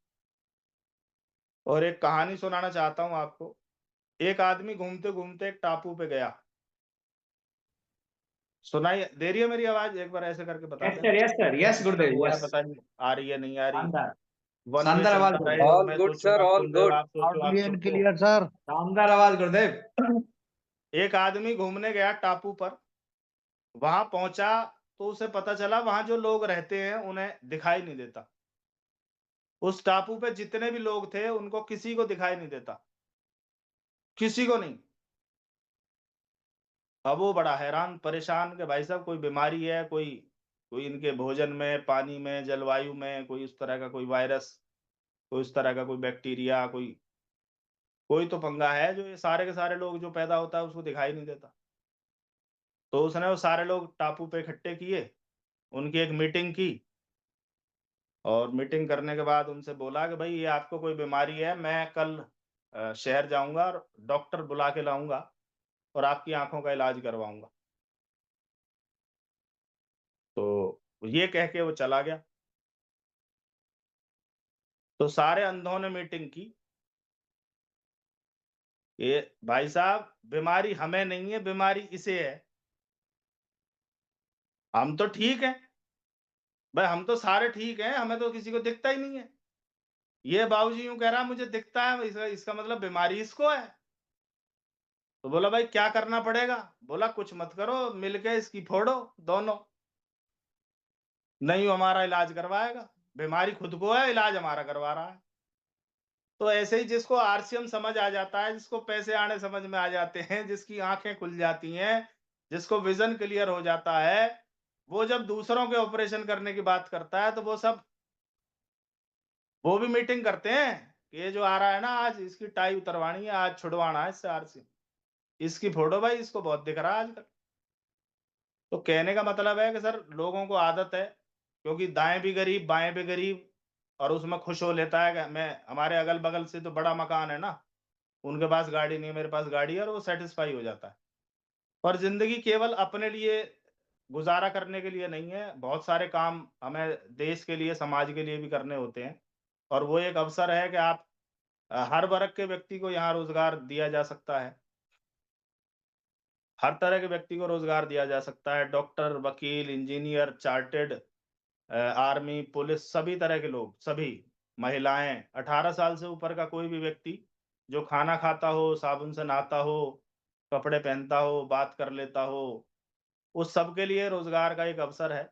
और एक कहानी सुनाना चाहता हूं आपको। एक आदमी घूमते घूमते एक टापू पे गया। सुनाई दे रही है मेरी आवाज? एक बार ऐसे करके बता यस देना। सर, यस सर, यस गुरुदेव, या यस। पता नहीं आ रही है नहीं आ रही। शानदार, वन वे शानदार आवाज चलता गुरुदेव, रहेगा, ऑल मैं गुड सर, सोचूंगा आप ऑल सुन रहे हो, गुड। आप सोचो आप एंड चुप हो। Clear sir. शानदार आवाज गुरुदेव। एक आदमी घूमने गया टापू पर। वहां पहुंचा तो उसे पता चला वहां जो लोग रहते हैं उन्हें दिखाई नहीं देता। उस टापू पे जितने भी लोग थे उनको किसी को दिखाई नहीं देता, किसी को नहीं। अब वो बड़ा हैरान परेशान कि भाई साहब कोई बीमारी है, कोई कोई इनके भोजन में, पानी में, जलवायु में कोई उस तरह का कोई वायरस, कोई उस तरह का कोई बैक्टीरिया, कोई कोई तो पंगा है जो ये सारे के सारे लोग जो पैदा होता है उसको दिखाई नहीं देता। तो उसने वो सारे लोग टापू पे इकट्ठे किए, उनकी एक मीटिंग की, और मीटिंग करने के बाद उनसे बोला कि भाई ये आपको कोई बीमारी है, मैं कल शहर जाऊंगा और डॉक्टर बुला के लाऊंगा और आपकी आंखों का इलाज करवाऊंगा। तो ये कह के वो चला गया। तो सारे अंधों ने मीटिंग की, ये भाई साहब बीमारी हमें नहीं है, बीमारी इसे है। हम तो ठीक है भाई, हम तो सारे ठीक हैं, हमें तो किसी को दिखता ही नहीं है। ये बाबूजी यूं कह रहा मुझे दिखता है, इसका मतलब बीमारी इसको है। तो बोला भाई क्या करना पड़ेगा? बोला कुछ मत करो, मिलके इसकी फोड़ो दोनों, नहीं हमारा इलाज करवाएगा। बीमारी खुद को है, इलाज हमारा करवा रहा है। तो ऐसे ही जिसको आरसीएम समझ आ जाता है, जिसको पैसे आने समझ में आ जाते हैं, जिसकी आंखें खुल जाती हैं, जिसको विजन क्लियर हो जाता है, वो जब दूसरों के ऑपरेशन करने की बात करता है तो वो भी मीटिंग करते हैं कि ये जो आ रहा है ना, आज इसकी टाई उतरवानी है, आज छुड़वाना है इससे आरसीएम, इसकी फोड़ो भाई, इसको बहुत दिख रहा है आजकल। तो कहने का मतलब है कि सर लोगों को आदत है, क्योंकि दाएं भी गरीब बाएं भी गरीब, और उसमें खुश हो लेता है कि मैं, हमारे अगल बगल से तो बड़ा मकान है ना, उनके पास गाड़ी नहीं है, मेरे पास गाड़ी है, और वो सेटिस्फाई हो जाता है। पर जिंदगी केवल अपने लिए गुजारा करने के लिए नहीं है, बहुत सारे काम हमें देश के लिए, समाज के लिए भी करने होते हैं। और वो एक अवसर है कि आप हर वर्ग के व्यक्ति को यहाँ रोजगार दिया जा सकता है, हर तरह के व्यक्ति को रोजगार दिया जा सकता है। डॉक्टर, वकील, इंजीनियर, चार्टेड, आर्मी, पुलिस, सभी तरह के लोग, सभी महिलाएं, 18 साल से ऊपर का कोई भी व्यक्ति जो खाना खाता हो, साबुन से नहाता हो, कपड़े पहनता हो, बात कर लेता हो, उस सब के लिए रोजगार का एक अवसर है।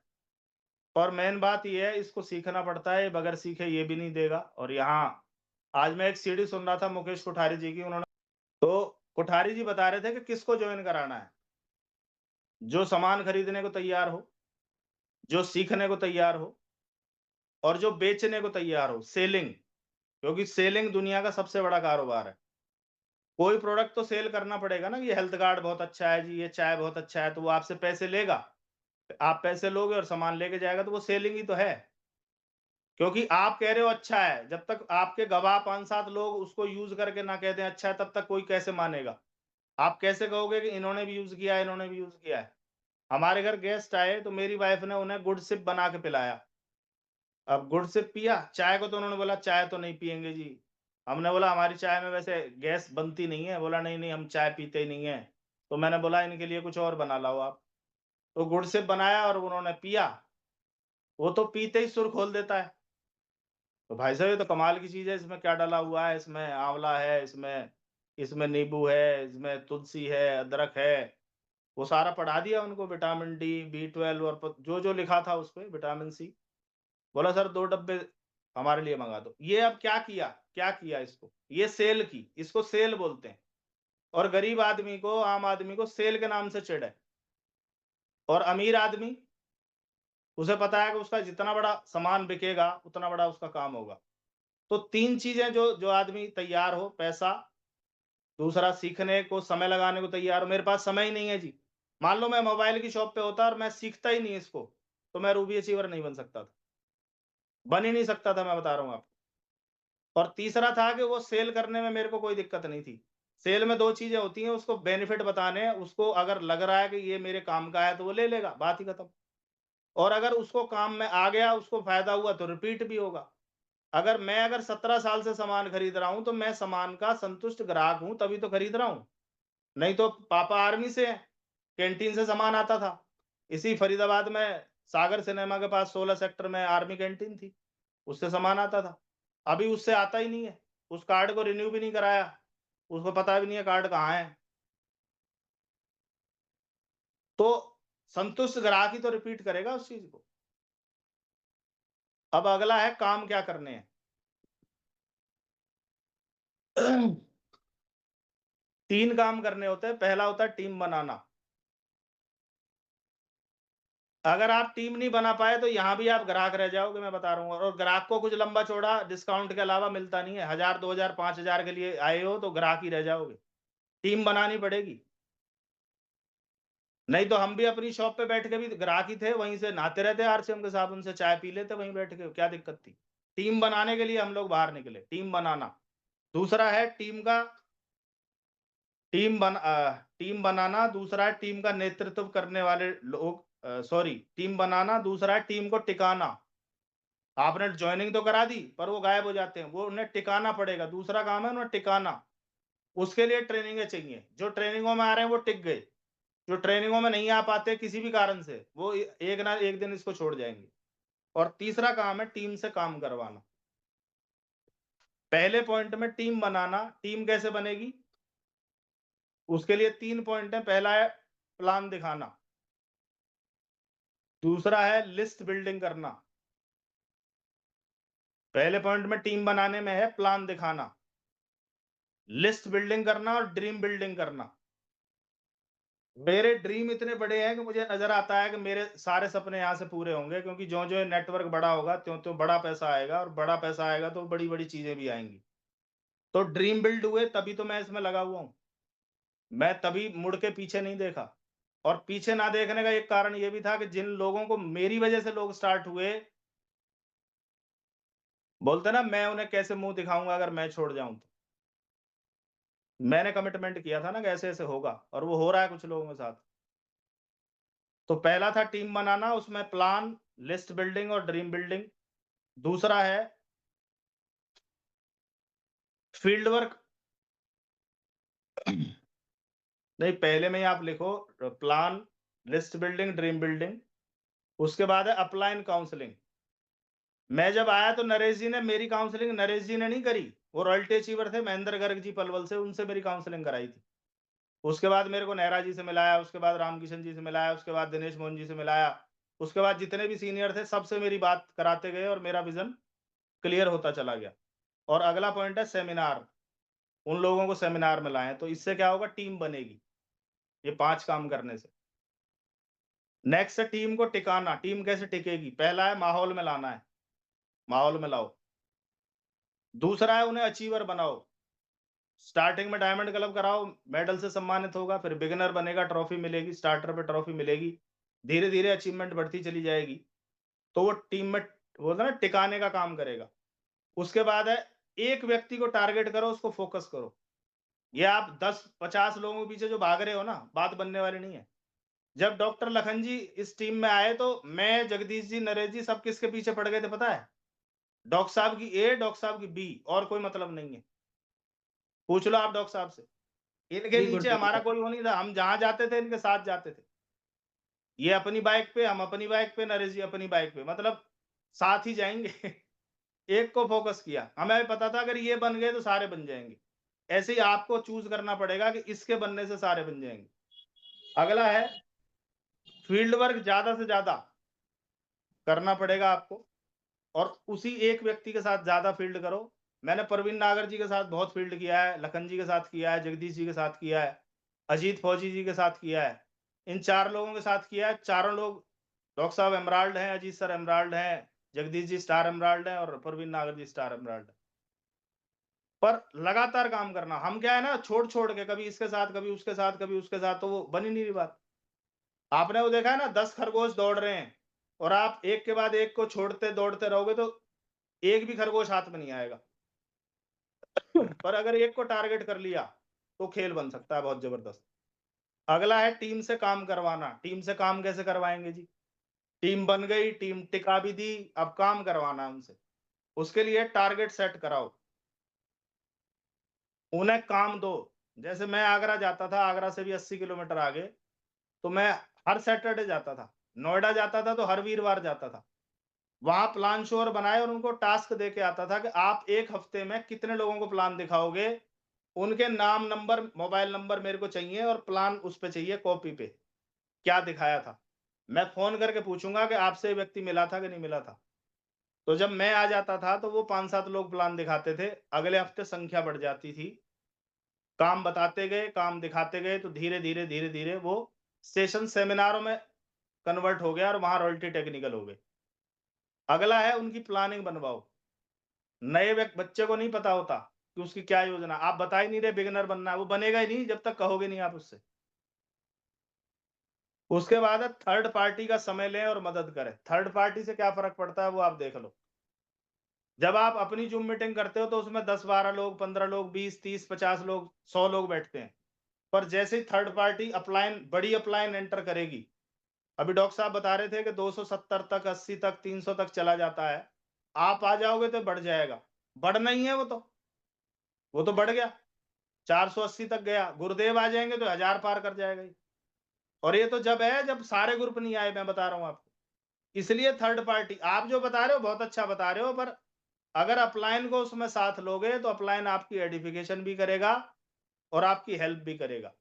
और मेन बात यह है, इसको सीखना पड़ता है, बगैर सीखे ये भी नहीं देगा। और यहाँ आज मैं एक सीडी सुन रहा था मुकेश कोठारी जी की, उन्होंने, तो कोठारी जी बता रहे थे कि किसको ज्वाइन कराना है? जो सामान खरीदने को तैयार हो, जो सीखने को तैयार हो, और जो बेचने को तैयार हो, सेलिंग। क्योंकि सेलिंग दुनिया का सबसे बड़ा कारोबार है। कोई प्रोडक्ट तो सेल करना पड़ेगा ना, ये हेल्थ कार्ड बहुत अच्छा है जी, ये चाय बहुत अच्छा है, तो वो आपसे पैसे लेगा, आप पैसे लोगे और सामान लेके जाएगा, तो वो सेलिंग ही तो है। क्योंकि आप कह रहे हो अच्छा है, जब तक आपके गवाह 5-7 लोग उसको यूज करके ना कहते हैं अच्छा है, तब तक कोई कैसे मानेगा? आप कैसे कहोगे कि इन्होंने भी यूज किया है, इन्होंने भी यूज किया है? हमारे घर गेस्ट आए तो मेरी वाइफ ने उन्हें गुड़ सिप बना के पिलाया। अब गुड़ सिप पिया, चाय को तो उन्होंने बोला चाय तो नहीं पियेंगे जी। हमने बोला हमारी चाय में वैसे गैस बनती नहीं है। बोला नहीं नहीं, हम चाय पीते ही नहीं है। तो मैंने बोला इनके लिए कुछ और बना लाओ आप। तो गुड़ सिप बनाया और उन्होंने पिया। वो तो पीते ही सुर खोल देता है। तो भाई साहब ये तो कमाल की चीज है, इसमें क्या डाला हुआ है? इसमें आंवला है, इसमें इसमें नींबू है, इसमें तुलसी है, अदरक है। वो सारा पढ़ा दिया उनको, विटामिन डी, B12 और जो जो लिखा था उस पे, विटामिन सी। बोला सर 2 डब्बे हमारे लिए मंगा दो। ये अब क्या किया इसको, ये सेल की, इसको सेल बोलते हैं। और गरीब आदमी को, आम आदमी को सेल के नाम से चिढ़ है। और अमीर आदमी, उसे पता है कि उसका जितना बड़ा सामान बिकेगा उतना बड़ा उसका काम होगा। तो 3 चीजें जो आदमी तैयार हो, पैसा, दूसरा सीखने को, समय लगाने को तैयार हो। मेरे पास समय ही नहीं है जी। मान लो मैं मोबाइल की शॉप पे होता और मैं सीखता ही नहीं इसको, तो मैं रूबी अचीवर नहीं बन सकता था, बन ही नहीं सकता था, मैं बता रहा हूं आपको। और तीसरा था कि वो सेल करने में मेरे को कोई दिक्कत नहीं थी। सेल में 2 चीजें होती हैं, उसको बेनिफिट बताने, उसको अगर लग रहा है कि ये मेरे काम का है तो वो ले लेगा, बात ही खत्म। और अगर उसको काम में आ गया, उसको फायदा हुआ तो रिपीट भी होगा। अगर 17 साल से सामान खरीद रहा हूं तो मैं सामान का संतुष्ट ग्राहक हूं, तभी तो खरीद रहा हूं। नहीं तो पापा आर्मी से हैं, कैंटीन से सामान आता था। इसी फरीदाबाद में सागर सिनेमा के पास 16 सेक्टर में आर्मी कैंटीन थी, उससे सामान आता था। अभी उससे आता ही नहीं है, उस कार्ड को रिन्यू भी नहीं कराया, उसको पता भी नहीं है कार्ड कहाँ है। तो संतुष्ट ग्राहक ही तो रिपीट करेगा उस चीज को। अब अगला है काम क्या करने हैं। 3 काम करने होते हैं। पहला होता है टीम बनाना। अगर आप टीम नहीं बना पाए तो यहां भी आप ग्राहक रह जाओगे, मैं बता रहा हूँ। और ग्राहक को कुछ लंबा चौड़ा डिस्काउंट के अलावा मिलता नहीं है। 1000, 2000, 5000 के लिए आए हो तो ग्राहक ही रह जाओगे। टीम बनानी पड़ेगी। नहीं तो हम भी अपनी शॉप पे बैठ के भी ग्राहक ही थे, वहीं से नहाते रहते RCM के साबुन से, चाय पी लेते वहीं बैठ के, क्या दिक्कत थी। टीम बनाने के लिए हम लोग बाहर निकले, टीम बनाना। दूसरा है टीम बनाना। दूसरा है टीम का नेतृत्व करने वाले लोग, टीम बनाना। दूसरा है टीम को टिकाना। आपने ज्वाइनिंग तो करा दी पर वो गायब हो जाते हैं, वो उन्हें टिकाना पड़ेगा। दूसरा काम है उन्हें टिकाना। उसके लिए ट्रेनिंगें चाहिए। जो ट्रेनिंगों में आ रहे हैं वो टिक गए, जो ट्रेनिंगों में नहीं आ पाते किसी भी कारण से, वो एक ना एक दिन इसको छोड़ जाएंगे। और तीसरा काम है टीम से काम करवाना। पहले पॉइंट में टीम बनाना। टीम कैसे बनेगी, उसके लिए 3 पॉइंट है। पहला है प्लान दिखाना, दूसरा है लिस्ट बिल्डिंग करना। पहले पॉइंट में टीम बनाने में है प्लान दिखाना, लिस्ट बिल्डिंग करना और ड्रीम बिल्डिंग करना। मेरे ड्रीम इतने बड़े हैं कि मुझे नजर आता है कि मेरे सारे सपने यहाँ से पूरे होंगे, क्योंकि जो जो नेटवर्क बड़ा होगा त्यों त्यों बड़ा पैसा आएगा, और बड़ा पैसा आएगा तो बड़ी बड़ी चीजें भी आएंगी। तो ड्रीम बिल्ड हुए तभी तो मैं इसमें लगा हुआ हूं। मैं तभी मुड़ के पीछे नहीं देखा। और पीछे ना देखने का एक कारण ये भी था कि जिन लोगों को मेरी वजह से लोग स्टार्ट हुए, बोलते ना मैं उन्हें कैसे मुंह दिखाऊंगा अगर मैं छोड़ जाऊं तो। मैंने कमिटमेंट किया था ना कि ऐसे ऐसे होगा, और वो हो रहा है कुछ लोगों के साथ। तो पहला था टीम बनाना, उसमें प्लान, लिस्ट बिल्डिंग और ड्रीम बिल्डिंग। दूसरा है फील्ड वर्क। नहीं, पहले में ही आप लिखो plan, list building, dream building. उसके बाद है अपलाइन काउंसलिंग। मैं जब आया तो नरेश जी ने मेरी काउंसलिंग, नरेश जी ने नहीं करी, वो रॉयल्टी अचीवर थे महेंद्र गर्ग जी पलवल से, उनसे मेरी काउंसलिंग कराई थी। उसके बाद मेरे को नेहरा जी से मिलाया, उसके बाद रामकिशन जी से मिलाया, उसके बाद दिनेश मोहन जी से मिलाया, उसके बाद जितने भी सीनियर थे सबसे मेरी बात कराते गए और मेरा विजन क्लियर होता चला गया। और अगला पॉइंट है सेमिनार। उन लोगों को सेमिनार में लाएं, तो इससे क्या होगा, टीम बनेगी ये 5 काम करने से। नेक्स्ट है टीम को टिकाना। टीम कैसे टिकेगी, पहला है माहौल में लाना है, माहौल में लाओ। दूसरा है उन्हें अचीवर बनाओ। स्टार्टिंग में डायमंड क्लब कराओ, मेडल से सम्मानित होगा, फिर बिगिनर बनेगा, ट्रॉफी मिलेगी, स्टार्टर पे ट्रॉफी मिलेगी, धीरे धीरे अचीवमेंट बढ़ती चली जाएगी। तो वो टीम में बोलते ना टिकाने का काम करेगा। उसके बाद है एक व्यक्ति को टारगेट करो, उसको फोकस करो। ये आप 10-50 लोगों के पीछे जो भाग रहे हो ना, बात बनने वाली नहीं है। जब डॉक्टर लखन जी इस टीम में आए तो मैं, जगदीश जी, नरेश जी, सब किसके पीछे पड़ गए थे पता है? डॉक्टर साहब की ए, डॉक्टर साहब की बी, और कोई मतलब नहीं है। पूछ लो आप डॉक्टर साहब से। इनके जी नीचे गुरुदेव। हमारा कोई वो नहीं था, हम जहां जाते थे इनके साथ जाते थे। ये अपनी बाइक पे, हम अपनी बाइक पे, नरेश जी अपनी बाइक पे, मतलब साथ ही जाएंगे। एक को फोकस किया, हमें पता था अगर ये बन गए तो सारे बन जाएंगे। ऐसे ही आपको चूज करना पड़ेगा कि इसके बनने से सारे बन जाएंगे। अगला है फील्ड वर्क ज्यादा से ज्यादा करना पड़ेगा आपको, और उसी एक व्यक्ति के साथ ज्यादा फील्ड करो। मैंने प्रवीण नागर जी के साथ बहुत फील्ड किया है, लखन जी के साथ किया है, जगदीश जी के साथ किया है, अजीत फौजी जी के साथ किया है, इन 4 लोगों के साथ किया है। चारों लोग डॉक्टर साहब एमराल्ड हैं, अजीत सर एमराल्ड हैं, जगदीश जी स्टार एमराल्ड हैं और प्रवीण नागर जी स्टार एमराल्ड है। पर लगातार काम करना, हम क्या है ना, छोड़ छोड़ के कभी इसके साथ कभी उसके साथ कभी उसके साथ, तो वो बन ही नहीं रही बात। आपने वो देखा है ना, 10 खरगोश दौड़ रहे हैं और आप एक के बाद एक को छोड़ते दौड़ते रहोगे तो एक भी खरगोश हाथ में नहीं आएगा। पर अगर एक को टारगेट कर लिया तो खेल बन सकता है बहुत जबरदस्त। अगला है टीम से काम करवाना। टीम से काम कैसे करवाएंगे जी? टीम बन गई, टीम टिका भी दी, अब काम करवाना है उनसे। उसके लिए टारगेट सेट कराओ, उन्हें काम दो। जैसे मैं आगरा जाता था, आगरा से भी 80 किलोमीटर आगे, तो मैं हर सैटरडे जाता था। नोएडा जाता था तो हर वीरवार जाता था। वहां प्लान शोर बनाए और उनको टास्क दे के आता था कि आप एक हफ्ते में कितने लोगों को प्लान दिखाओगे, उनके नाम नंबर मोबाइल नंबर मेरे को चाहिए और प्लान उस पे चाहिए कॉपी पे, क्या दिखाया था। मैं फोन करके पूछूंगा कि आपसे व्यक्ति मिला था कि नहीं मिला था। तो जब मैं आ जाता था तो वो 5-7 लोग प्लान दिखाते थे, अगले हफ्ते संख्या बढ़ जाती थी, काम बताते गए, काम दिखाते गए, तो धीरे धीरे धीरे धीरे वो सेशन सेमिनारों में कन्वर्ट हो गया और वहां रॉयल्टी टेक्निकल हो गए। अगला है उनकी प्लानिंग बनवाओ। नए बच्चे को नहीं पता होता कि उसकी क्या योजना, आप बता ही नहीं रहे बिगिनर बनना है, वो बनेगा ही नहीं जब तक कहोगे नहीं आप उससे। उसके बाद है थर्ड पार्टी का समय लें और मदद करें। थर्ड पार्टी से क्या फर्क पड़ता है वो आप देख लो। जब आप अपनी जूम मीटिंग करते हो तो उसमें 10-12 लोग, 15 लोग, 20-30-50 लोग, 100 लोग बैठते हैं। पर जैसे ही थर्ड पार्टी अपलाइन, बड़ी अपलाइन एंटर करेगी, अभी डॉक्टर साहब बता रहे थे कि 270 तक, 80 तक, 300 तक चला जाता है, आप आ जाओगे तो बढ़ जाएगा। बढ़ना ही है वो तो बढ़ गया, 480 तक गया। गुरुदेव आ जाएंगे तो 1000 पार कर जाएगा ही। और ये तो जब है जब सारे ग्रुप नहीं आए, मैं बता रहा हूं आपको। इसलिए थर्ड पार्टी, आप जो बता रहे हो बहुत अच्छा बता रहे हो, पर अगर अपलाइन को उसमें साथ लोगे तो अपलाइन आपकी एडिफिकेशन भी करेगा और आपकी हेल्प भी करेगा।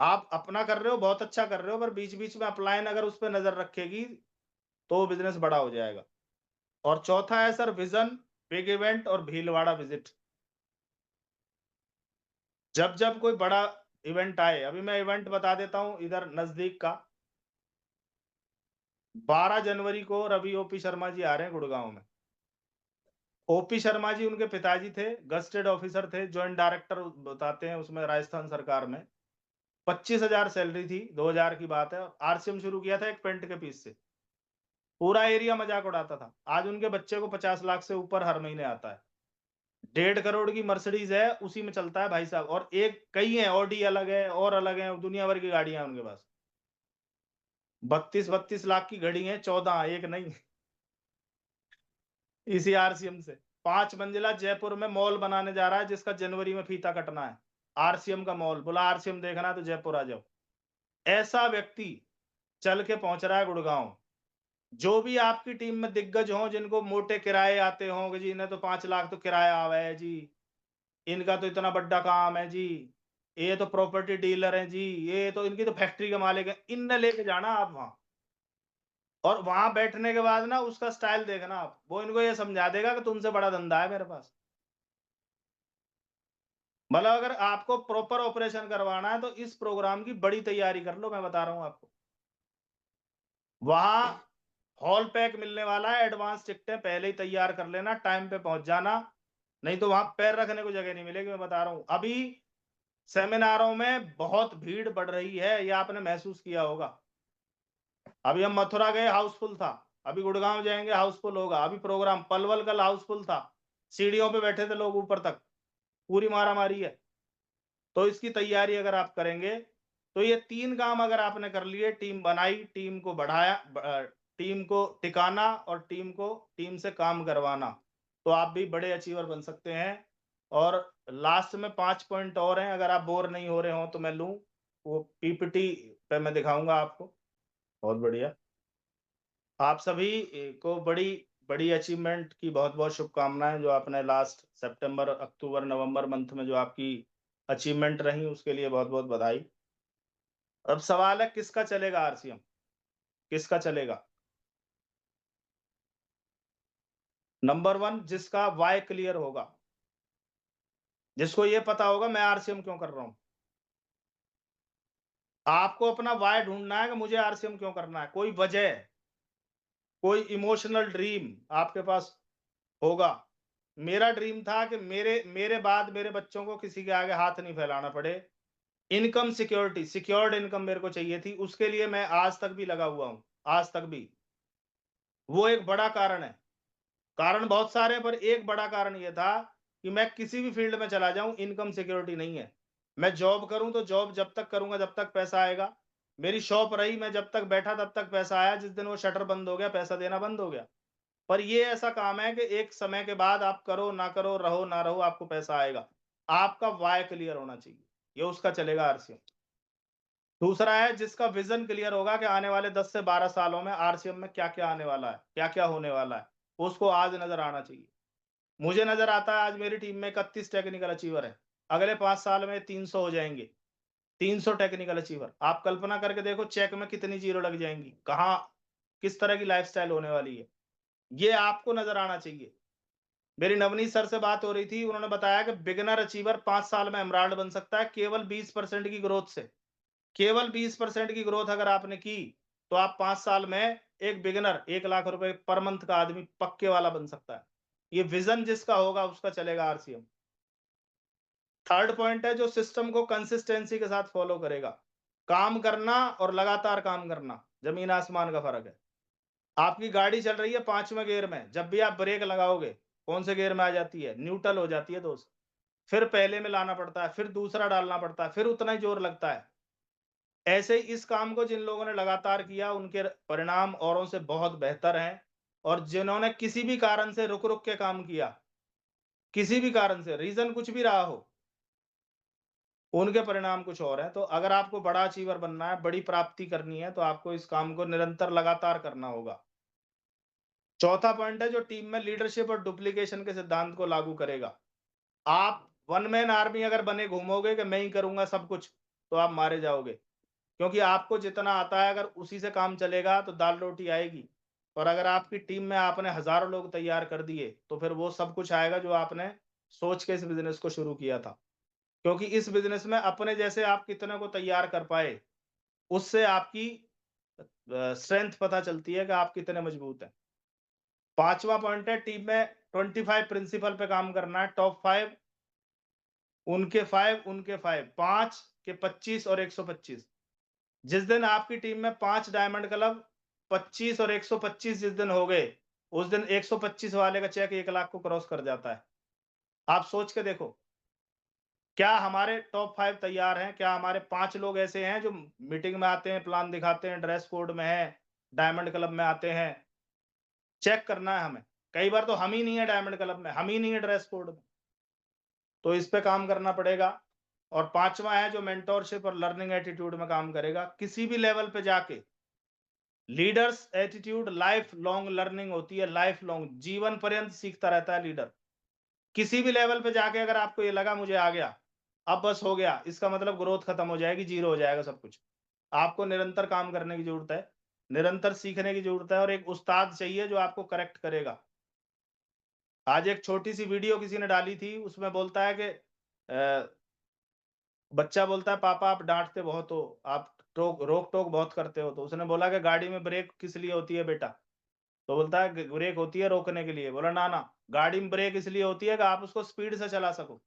आप अपना कर रहे हो, बहुत अच्छा कर रहे हो, पर बीच बीच में अपलाइन अगर उस पर नजर रखेगी तो बिजनेस बड़ा हो जाएगा। और चौथा है सर विजन, बिग इवेंट और भीलवाड़ा विजिट। जब जब कोई बड़ा इवेंट आए, अभी मैं इवेंट बता देता हूं इधर नजदीक का, 12 जनवरी को रवि ओपी शर्मा जी आ रहे हैं गुड़गांव में। ओपी शर्मा जी उनके पिताजी थे, गस्टेड ऑफिसर थे, ज्वाइंट डायरेक्टर बताते हैं उसमें राजस्थान सरकार में। 25,000 सैलरी थी, 2000 की बात है। आरसीएम शुरू किया था एक पेंट के पीस से, पूरा एरिया मजाक उड़ाता था। आज उनके बच्चे को 50 लाख से ऊपर हर महीने आता है। 1.5 करोड़ की मर्सिडीज है, उसी में चलता है भाई साहब। और एक कई है, ऑडी अलग है और अलग है, दुनिया भर की गाड़ियां हैं उनके पास। 32-32 लाख की घड़ी है, 14, एक नहीं। इसी आरसीएम से 5 मंजिला जयपुर में मॉल बनाने जा रहा है, जिसका जनवरी में फीता कटना है। आरसीएम का मॉल, बोला आरसीएम देखना है तो जयपुर आ जाओ। ऐसा व्यक्ति चल के पहुंच रहा है गुड़गांव। जो भी आपकी टीम में दिग्गज हो, जिनको मोटे किराए आते हों कि जी इन्हें तो 5 लाख तो किराया आवा है जी, इनका तो इतना बड़ा काम है जी, ये तो प्रॉपर्टी डीलर है जी, ये तो इनकी तो फैक्ट्री के मालिक है, इनने लेके जाना आप वहां। और वहां बैठने के बाद ना उसका स्टाइल देखना आप, वो इनको ये समझा देगा कि तुमसे बड़ा धंधा है मेरे पास। मतलब अगर आपको प्रॉपर ऑपरेशन करवाना है तो इस प्रोग्राम की बड़ी तैयारी कर लो, मैं बता रहा हूं आपको। वहां हॉल पैक मिलने वाला है, एडवांस टिकटें पहले ही तैयार कर लेना, टाइम पे पहुंच जाना, नहीं तो वहां पैर रखने को जगह नहीं मिलेगी। मैं बता रहा हूं, अभी सेमिनारों में बहुत भीड़ बढ़ रही है, ये आपने महसूस किया होगा। अभी हम मथुरा गए, हाउसफुल था, अभी गुड़गांव जाएंगे हाउसफुल होगा। अभी प्रोग्राम पलवल कल हाउसफुल था, सीढ़ियों पे बैठे थे लोग ऊपर तक, पूरी मारा मारी है। तो इसकी तैयारी अगर आप करेंगे तो ये 3 काम अगर आपने कर लिए, टीम बनाई, टीम को बढ़ाया, टीम को टिकाना और टीम से काम करवाना, तो आप भी बड़े अचीवर बन सकते हैं। और लास्ट में 5 पॉइंट और हैं, अगर आप बोर नहीं हो रहे हो तो मैं लूं, वो पीपीटी पे मैं दिखाऊंगा आपको। बहुत बढ़िया, आप सभी को बड़ी बड़ी अचीवमेंट की बहुत बहुत शुभकामनाएं। जो आपने लास्ट सितंबर, अक्टूबर, नवंबर मंथ में जो आपकी अचीवमेंट रही, उसके लिए बहुत बहुत बधाई। अब सवाल है किसका चलेगा आरसीएम, किसका चलेगा? नंबर 1, जिसका वाई क्लियर होगा, जिसको ये पता होगा मैं आरसीएम क्यों कर रहा हूं। आपको अपना वाई ढूंढना है कि मुझे आरसीएम क्यों करना है, कोई वजह, कोई इमोशनल ड्रीम आपके पास होगा। मेरा ड्रीम था कि मेरे बाद मेरे बच्चों को किसी के आगे हाथ नहीं फैलाना पड़े। इनकम सिक्योरिटी, सिक्योर्ड इनकम मेरे को चाहिए थी, उसके लिए मैं आज तक भी लगा हुआ हूं, आज तक भी। वो एक बड़ा कारण है। कारण बहुत सारे, पर एक बड़ा कारण ये था कि मैं किसी भी फील्ड में चला जाऊं, इनकम सिक्योरिटी नहीं है। मैं जॉब करूं तो जॉब जब तक करूंगा जब तक पैसा आएगा। मेरी शॉप रही, मैं जब तक बैठा तब तक पैसा आया, जिस दिन वो शटर बंद हो गया पैसा देना बंद हो गया। पर ये ऐसा काम है कि एक समय के बाद आप करो ना करो, रहो ना रहो, आपको पैसा आएगा। आपका वाई क्लियर होना चाहिए, ये उसका चलेगा आरसीएम। दूसरा है जिसका विजन क्लियर होगा कि आने वाले 10 से 12 सालों में आरसीएम में क्या क्या आने वाला है, क्या क्या होने वाला है, उसको आज नजर आना चाहिए। मुझे नजर आता है आज मेरी टीम में 31 टेक्निकल अचीवर है, अगले 5 साल में 300 हो जाएंगे। 300 टेक्निकल अचीवर, आप कल्पना करके देखो चेक में कितनी जीरो लग जाएंगी, कहाँ किस तरह की लाइफस्टाइल होने वाली है, ये आपको नजर आना चाहिए। मेरी नवनीत सर से बात हो रही थी, उन्होंने बताया कि बिगिनर अचीवर 5 साल में एमराल्ड बन सकता है केवल 20% की ग्रोथ से। केवल 20% की ग्रोथ अगर आपने की तो आप 5 साल में एक बिगिनर 1 लाख रुपए पर मंथ का आदमी पक्के वाला बन सकता है। ये विजन जिसका होगा उसका चलेगा आरसीएम। थर्ड पॉइंट है जो सिस्टम को कंसिस्टेंसी के साथ फॉलो करेगा। काम करना और लगातार काम करना जमीन आसमान का फर्क है। आपकी गाड़ी चल रही है 5वें गियर में, जब भी आप ब्रेक लगाओगे कौन से गियर में आ जाती है? न्यूट्रल हो जाती है दोस्त। फिर पहले में लाना पड़ता है, फिर दूसरा डालना पड़ता है, फिर उतना ही जोर लगता है। ऐसे ही इस काम को जिन लोगों ने लगातार किया उनके परिणाम औरों से बहुत बेहतर हैं, और जिन्होंने किसी भी कारण से रुक रुक के काम किया, किसी भी कारण से, रीजन कुछ भी रहा हो, उनके परिणाम कुछ और है। तो अगर आपको बड़ा अचीवर बनना है, बड़ी प्राप्ति करनी है, तो आपको इस काम को निरंतर लगातार करना होगा। चौथा पॉइंट है जो टीम में लीडरशिप और डुप्लीकेशन के सिद्धांत को लागू करेगा। आप वन मैन आर्मी अगर बने घूमोगे कि मैं ही करूंगा सब कुछ, तो आप मारे जाओगे, क्योंकि आपको जितना आता है अगर उसी से काम चलेगा तो दाल रोटी आएगी। और अगर आपकी टीम में आपने हजारों लोग तैयार कर दिए तो फिर वो सब कुछ आएगा जो आपने सोच के इस बिजनेस को शुरू किया था। क्योंकि इस बिजनेस में अपने जैसे आप कितने को तैयार कर पाए, उससे आपकी स्ट्रेंथ पता चलती है कि आप कितने मजबूत हैं। पांचवा पॉइंट है टीम में 25 प्रिंसिपल पे काम करना है। टॉप 5 उनके 5 के 25 और 125। जिस दिन आपकी टीम में 5 डायमंड क्लब 25 और 125 जिस दिन हो गए, उस दिन 125 वाले का चेक 1 लाख को क्रॉस कर जाता है। आप सोच के देखो, क्या हमारे टॉप 5 तैयार हैं? क्या हमारे 5 लोग ऐसे हैं जो मीटिंग में आते हैं, प्लान दिखाते हैं, ड्रेस कोड में है, डायमंड क्लब में आते हैं? चेक करना है हमें। कई बार तो हम ही नहीं है डायमंड क्लब में, हम ही नहीं है ड्रेस कोड में, तो इस पे काम करना पड़ेगा। और पांचवा है जो मेंटोरशिप और लर्निंग एटीट्यूड में काम करेगा। किसी भी लेवल पे जाके leaders attitude life long learning होती है, लाइफ लॉन्ग, जीवन पर्यंत सीखता रहता है लीडर। किसी भी लेवल पे जाके अगर आपको ये लगा मुझे आ गया, अब बस हो गया, इसका मतलब ग्रोथ खत्म हो जाएगी, जीरो हो जाएगा सब कुछ। आपको निरंतर काम करने की जरूरत है, निरंतर सीखने की जरूरत है, और एक उस्ताद चाहिए जो आपको करेक्ट करेगा। आज एक छोटी सी वीडियो किसी ने डाली थी, उसमें बोलता है कि बच्चा बोलता है पापा आप डांटते बहुत हो, आप रोक टोक बहुत करते हो। तो उसने बोला कि गाड़ी में ब्रेक किस लिए होती है बेटा? तो बोलता है ब्रेक होती है रोकने के लिए। बोला ना ना, गाड़ी में ब्रेक इसलिए होती है कि आप उसको स्पीड से चला सको।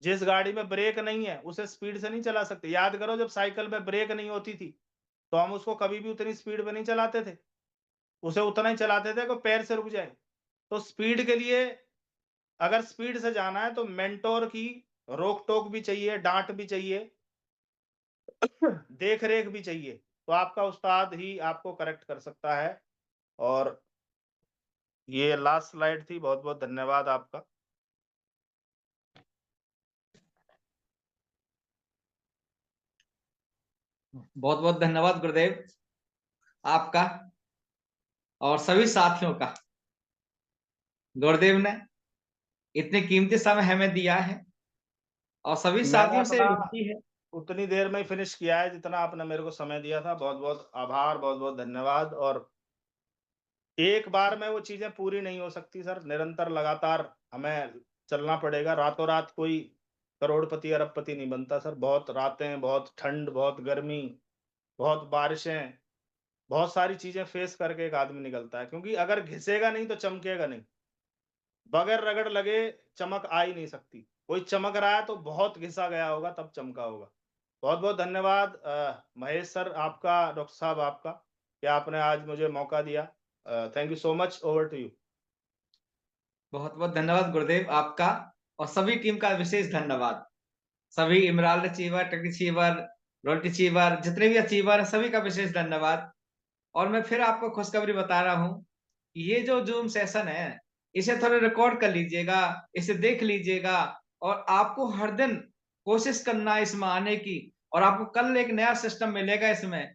जिस गाड़ी में ब्रेक नहीं है उसे स्पीड से नहीं चला सकते। याद करो जब साइकिल में ब्रेक नहीं होती थी तो हम उसको कभी भी उतनी स्पीड में नहीं चलाते थे, उसे उतना ही चलाते थे कि पैर से रुक जाए। तो स्पीड के लिए अगर स्पीड से जाना है तो मेंटोर की रोक टोक भी चाहिए, डांट भी चाहिए, देख रेख भी चाहिए। तो आपका उस्ताद ही आपको करेक्ट कर सकता है। और ये लास्ट स्लाइड थी। बहुत बहुत धन्यवाद आपका। बहुत बहुत धन्यवाद गुरुदेव आपका और सभी साथियों का। गुरुदेव ने इतने कीमती समय हमें दिया है और सभी मैंने साथियों से अपना विनती है। उतनी देर में ही फिनिश किया है जितना आपने मेरे को समय दिया था। बहुत बहुत आभार, बहुत बहुत धन्यवाद। और एक बार में वो चीजें पूरी नहीं हो सकती सर, निरंतर लगातार हमें चलना पड़ेगा। रातों रात कोई करोड़पति अरबपति नहीं बनता सर। बहुत रातें, बहुत ठंड, बहुत गर्मी, बहुत बारिशें, बहुत सारी चीजें फेस करके एक आदमी निकलता है, क्योंकि अगर घिसेगा नहीं तो चमकेगा नहीं। बगैर रगड़ लगे चमक आ ही नहीं सकती। कोई चमक रहा है तो बहुत घिसा गया होगा तब चमका होगा। बहुत बहुत धन्यवाद महेश सर आपका, डॉक्टर साहब आपका, कि आपने आज मुझे मौका दिया। Thank you so much. Over to you. बहुत बहुत धन्यवाद गुरुदेव आपका, और सभी टीम का विशेष धन्यवाद। सभी इमराल्ड अचीवर, टेक अचीवर, रोल्ट अचीवर, जितने भी अचीवर हैं सभी का विशेष धन्यवाद। और मैं फिर आपको खुशखबरी बता रहा हूँ, ये जो जूम सेशन है इसे थोड़ा रिकॉर्ड कर लीजिएगा, इसे देख लीजिएगा, और आपको हर दिन कोशिश करना है इसमें आने की। और आपको कल एक नया सिस्टम मिलेगा इसमें,